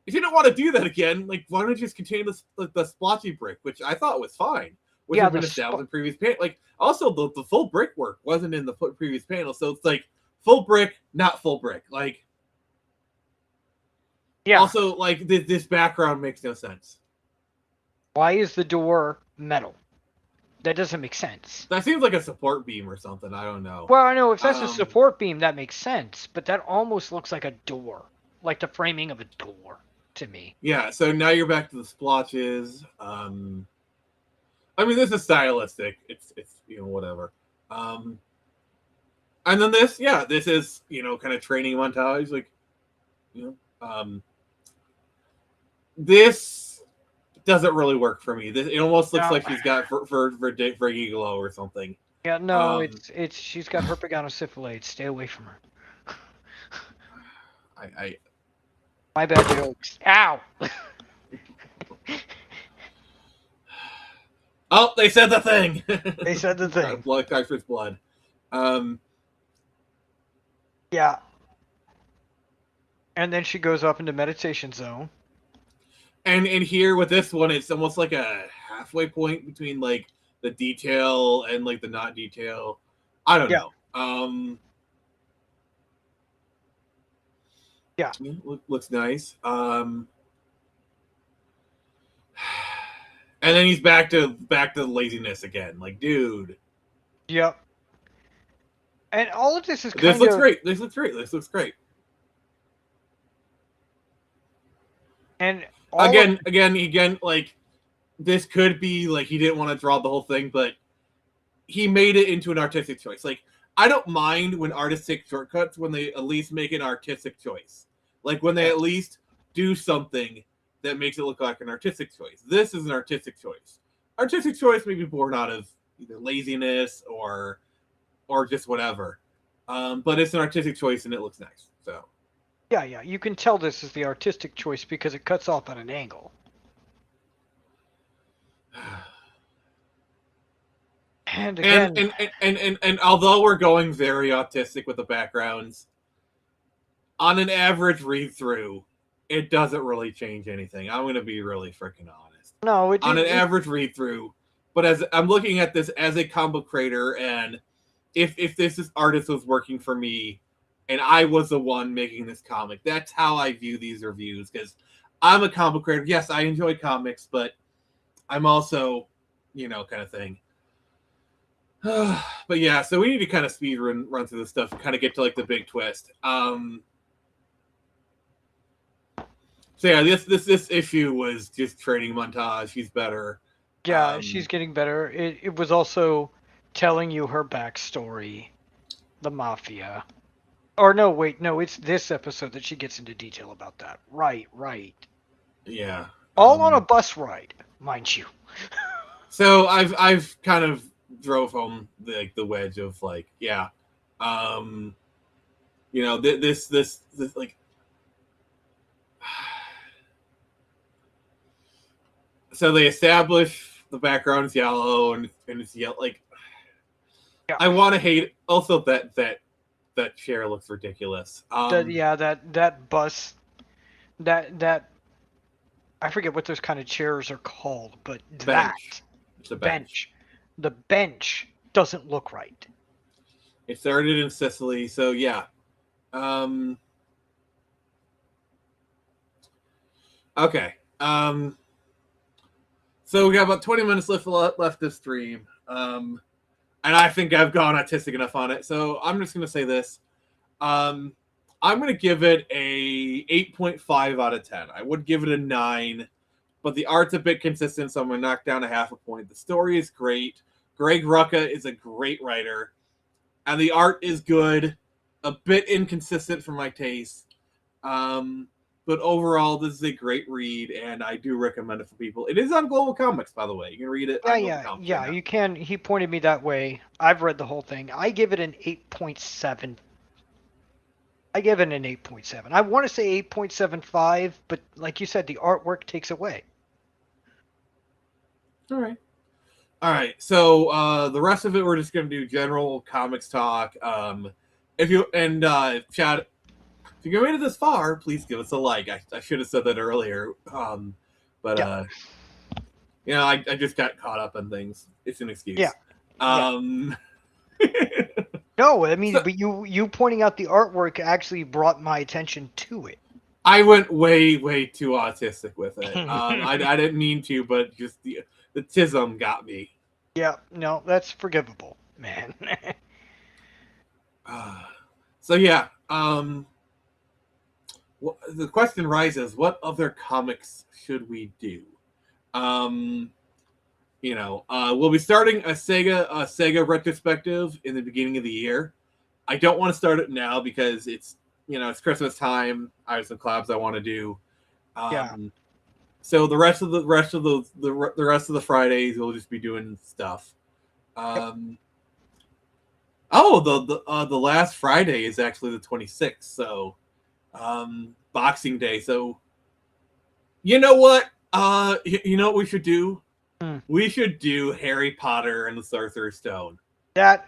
if you don't want to do that again, like why don't you just continue the splotchy brick, which I thought was fine. which Yeah, has been established in previous panel. Like, also the full brickwork wasn't in the previous panel, so it's like full brick, not full brick. Like, yeah. also like this background makes no sense. Why is the door metal? That doesn't make sense. That seems like a support beam or something. I don't know. Well, I know if that's a support beam, that makes sense, but that almost looks like a door, like the framing of a door to me. Yeah. So now you're back to the splotches. I mean, this is stylistic. It's whatever. And then this is kind of training montage, like this doesn't really work for me. It almost looks like she's got for Vergigolo or something. Yeah, no, it's she's got herpetogonosyphilis. Stay away from her. My bad jokes. Ow. Oh, they said the thing. They said the thing. Blood, Kuiper's blood. Yeah. And then she goes up into meditation zone. And here with this one, it's almost like a halfway point between like the detail and like the not detail. I don't know. Yeah. Looks nice. And then he's back to laziness again. Like, dude. Yep. And all of this is This looks great. This looks great. And again, like this could be like he didn't want to draw the whole thing, but he made it into an artistic choice. Like, I don't mind when artists take shortcuts when they at least make an artistic choice. Like when they at least do something that makes it look like an artistic choice. This is an artistic choice. Artistic choice may be born out of either laziness or just whatever. But it's an artistic choice and it looks nice. So yeah, you can tell this is the artistic choice because it cuts off at an angle. And again, and although we're going very autistic with the backgrounds, on an average read through, it doesn't really change anything. I'm going to be really freaking honest. No, on an average read through, but as I'm looking at this as a comic creator, and if this artist was working for me, and I was the one making this comic, that's how I view these reviews. Because I'm a comic creator. Yes, I enjoy comics, but I'm also, kind of thing. But yeah, so we need to kind of speed run through this stuff, kind of get to like the big twist. So yeah, this issue was just training montage. She's better. Yeah, she's getting better. It was also telling you her backstory, the mafia. Or no, wait, no, it's this episode that she gets into detail about that. Right. Yeah. All on a bus ride, mind you. So I've kind of drove home the wedge of like, yeah, this like. So they establish the background is yellow and it's yellow. Like, yeah. I want to hate. Also, that chair looks ridiculous. That bus, that I forget what those kind of chairs are called, but It's a bench. The bench doesn't look right. It started in Sicily, so yeah. Okay. So we got about 20 minutes left to stream. And I think I've gone autistic enough on it. So I'm just going to say this. I'm going to give it a 8.5 out of 10. I would give it a 9, but the art's a bit consistent, so I'm going to knock down a half a point. The story is great. Greg Rucka is a great writer, and the art is good, a bit inconsistent for my taste. But overall, this is a great read, and I do recommend it for people. It is on Global Comics, by the way. You can read it on Global Comics. Yeah, you can. He pointed me that way. I've read the whole thing. I give it an 8.7. I give it an 8.7. I want to say 8.75, but like you said, the artwork takes away. All right. So the rest of it, we're just going to do general comics talk. Chad, if you made it this far, please give us a like. I should have said that earlier. I just got caught up on things. It's an excuse. Yeah. Um, No, I mean, So- but you pointing out the artwork actually brought my attention to it. I went way too autistic with it. I didn't mean to, but just the tism got me. Yeah, no, that's forgivable, man. So yeah, the question rises: what other comics should we do? We'll be starting a Sega retrospective in the beginning of the year. I don't want to start it now because it's Christmas time. I have some collabs I want to do. Yeah. So the rest of the Fridays we'll just be doing stuff. The last Friday is actually the 26th, so Boxing Day. So you know what? You know what we should do? We should do Harry Potter and the Sorcerer's Stone. That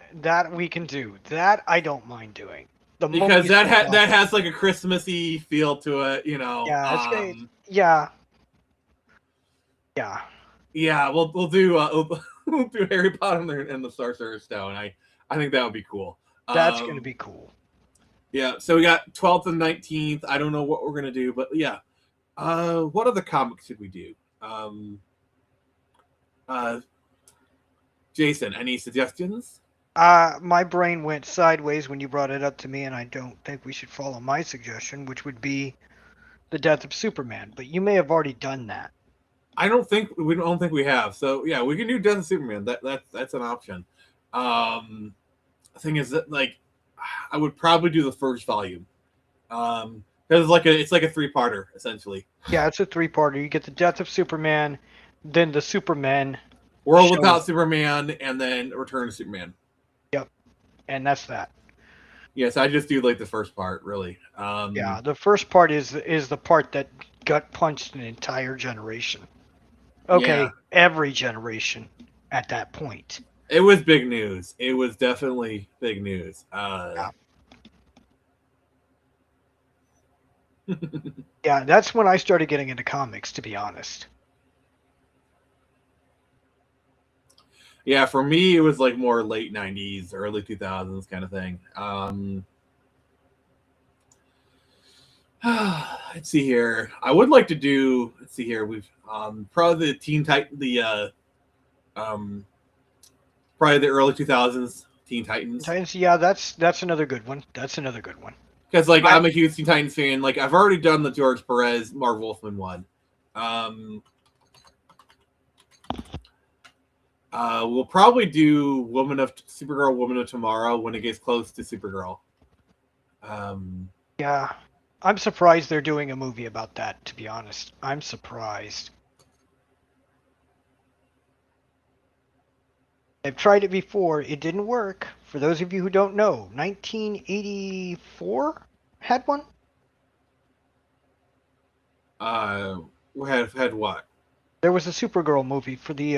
we can do. That I don't mind doing. Because that has like a Christmassy feel to it, Yeah, yeah. Yeah, we'll do we'll do Harry Potter and the Sorcerer's Stone. I think that would be cool. That's gonna be cool. Yeah, so we got 12th and 19th. I don't know what we're gonna do, but yeah. What other comics should we do? Jason, any suggestions? My brain went sideways when you brought it up to me, and I don't think we should follow my suggestion, which would be the death of Superman. But you may have already done that. I don't think we have. So yeah, we can do Death of Superman. That's an option. The thing is that I would probably do the first volume. Because it's like a 3-parter essentially. Yeah, it's a 3-parter. You get the death of Superman, then the Superman, World Without Superman, and then Return of Superman. Yep, and that's that. Yes, I just do the first part really. Yeah, the first part is the part that gut punched an entire generation. Okay, Yeah. every generation at that point. It was big news. It was definitely big news. Yeah. Yeah, that's when I started getting into comics, to be honest. Yeah, for me, it was more late 90s, early 2000s kind of thing. Let's see here. I would like to do. Let's see here. We've probably the Teen Titan, probably the early 2000s Teen Titans. Titans, yeah, that's another good one. That's another good one. Because I'm a huge Teen Titans fan. I've already done the George Perez, Marv Wolfman one. We'll probably do Supergirl, Woman of Tomorrow when it gets close to Supergirl. Yeah, I'm surprised they're doing a movie about that, to be honest. I'm surprised. I've tried it before. It didn't work. For those of you who don't know, 1984 had one? Had what? There was a Supergirl movie for the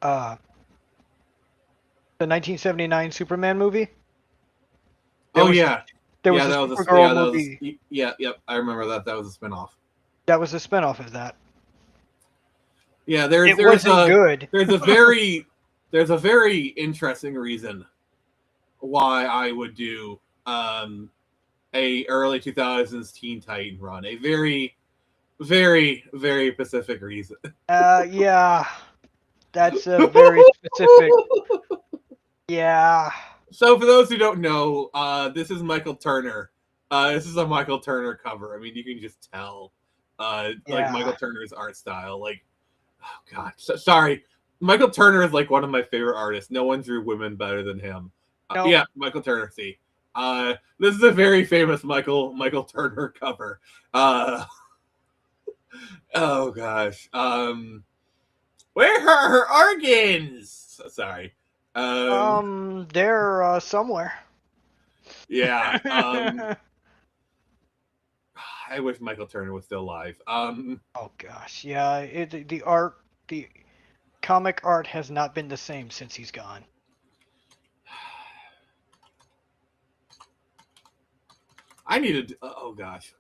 1979 Superman movie. There was a Supergirl movie. Yep. I remember that. That was a spinoff. That was a spinoff of that. Yeah, It wasn't good. There's a very interesting reason why I would do a early 2000s Teen Titan run. A very, very, very specific reason. Yeah. That's a very specific. Yeah. So for those who don't know, this is Michael Turner. This is a Michael Turner cover. I mean, you can just tell, Michael Turner's art style. Oh God, sorry. Michael Turner is one of my favorite artists. No one drew women better than him. Nope. Yeah, Michael Turner. See, this is a very famous Michael Turner cover. Oh gosh. Where are her organs? Sorry. They're somewhere. Yeah. I wish Michael Turner was still alive. Oh gosh, yeah. The comic art has not been the same since he's gone. I needed. Oh gosh.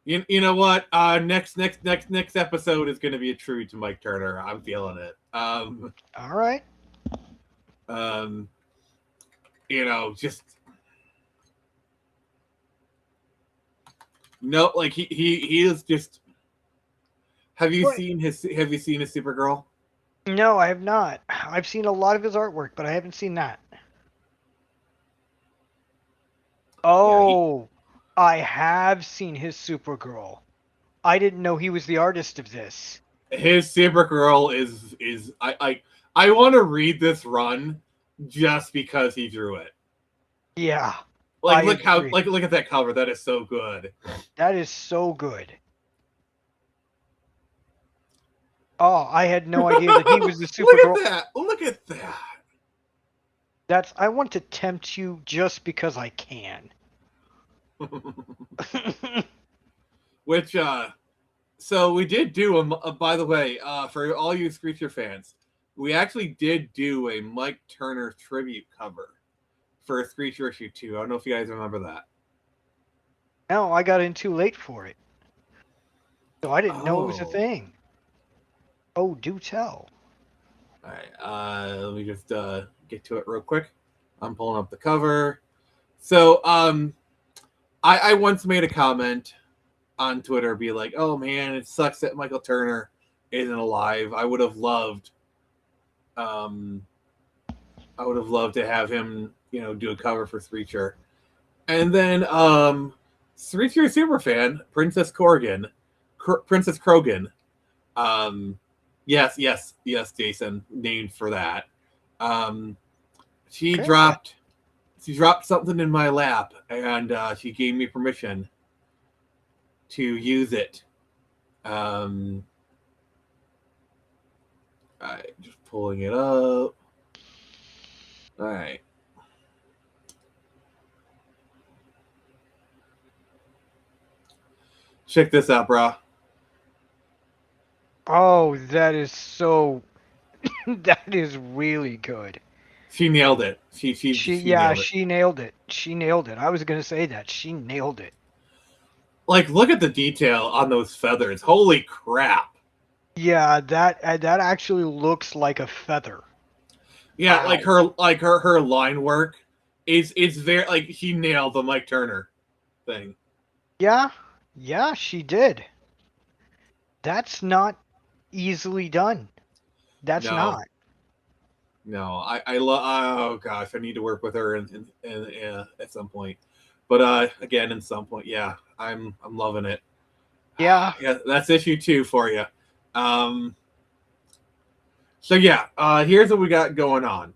You know what? Next episode is going to be a tribute to Mike Turner. I'm feeling it. All right. Just no, like he is just. Have you What? seen his Supergirl? No, I have not. I've seen a lot of his artwork, but I haven't seen that. Oh, I have seen his Supergirl. I didn't know he was the artist of this. His Supergirl is I want to read this run just because he drew it. Yeah. Like I look how agree. look at that cover. That is so good. That is so good. Oh, I had no idea that he was the Supergirl. Look at that. Look at that. I want to tempt you just because I can. Which so we did do by the way, for all you Screecher fans, we actually did do a Mike Turner tribute cover for Screecher issue 2. I don't know if you guys remember that. No, I got in too late for it. So I didn't know it was a Oh. thing. Oh, do tell. All right, let me just get to it real quick. I'm pulling up the cover. So, I once made a comment on Twitter, be like, "Oh man, it sucks that Michael Turner isn't alive. I would have loved to have him, do a cover for Screecher." And then, Screecher superfan Princess Krogan. Yes, Jason, named for that. She Okay. dropped something in my lap, and she gave me permission to use it. I just pulling it up. All right. Check this out, bro. Oh, that is so. That is really good. She nailed it. She nailed it. She nailed it. She nailed it. I was gonna say that she nailed it. Like, look at the detail on those feathers. Holy crap! Yeah, that actually looks like a feather. Yeah, Wow. her line work is very like she nailed the Mike Turner thing. Yeah, she did. That's not easily done. That's No, not. no, I love. Oh gosh, I need to work with her at some point. But again, at some point, yeah, I'm loving it. Yeah. Yeah, that's issue 2 for you. So yeah, here's what we got going on.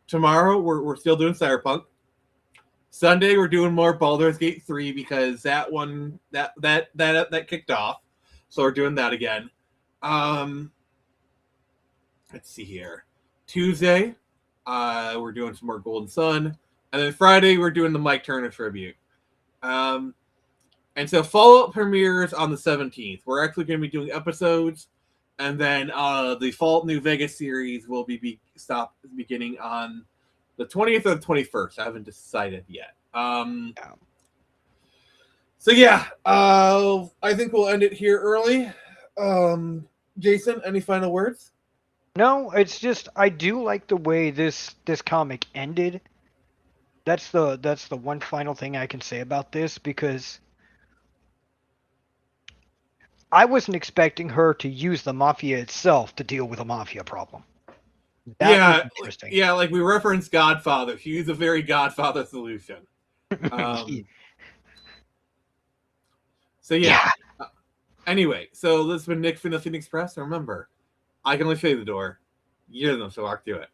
Tomorrow we're still doing Cyberpunk. Sunday we're doing more Baldur's Gate 3 because that one that kicked off. So we're doing that again. Let's see here. Tuesday, we're doing some more Golden Sun. And then Friday we're doing the Mike Turner tribute. And so follow-up premieres on the 17th. We're actually going to be doing episodes. And then the Fallout New Vegas series will be beginning on the 20th or the 21st. I haven't decided yet. So yeah, I think we'll end it here early. Jason, any final words? No, it's just I do like the way this comic ended. That's the one final thing I can say about this, because I wasn't expecting her to use the mafia itself to deal with a mafia problem. That was interesting. Yeah, like we referenced Godfather. She used a very Godfather solution. So yeah. Anyway, so this has been Nick from the Phoenix Press. And remember, I can only show you the door. You're the one to walk through it.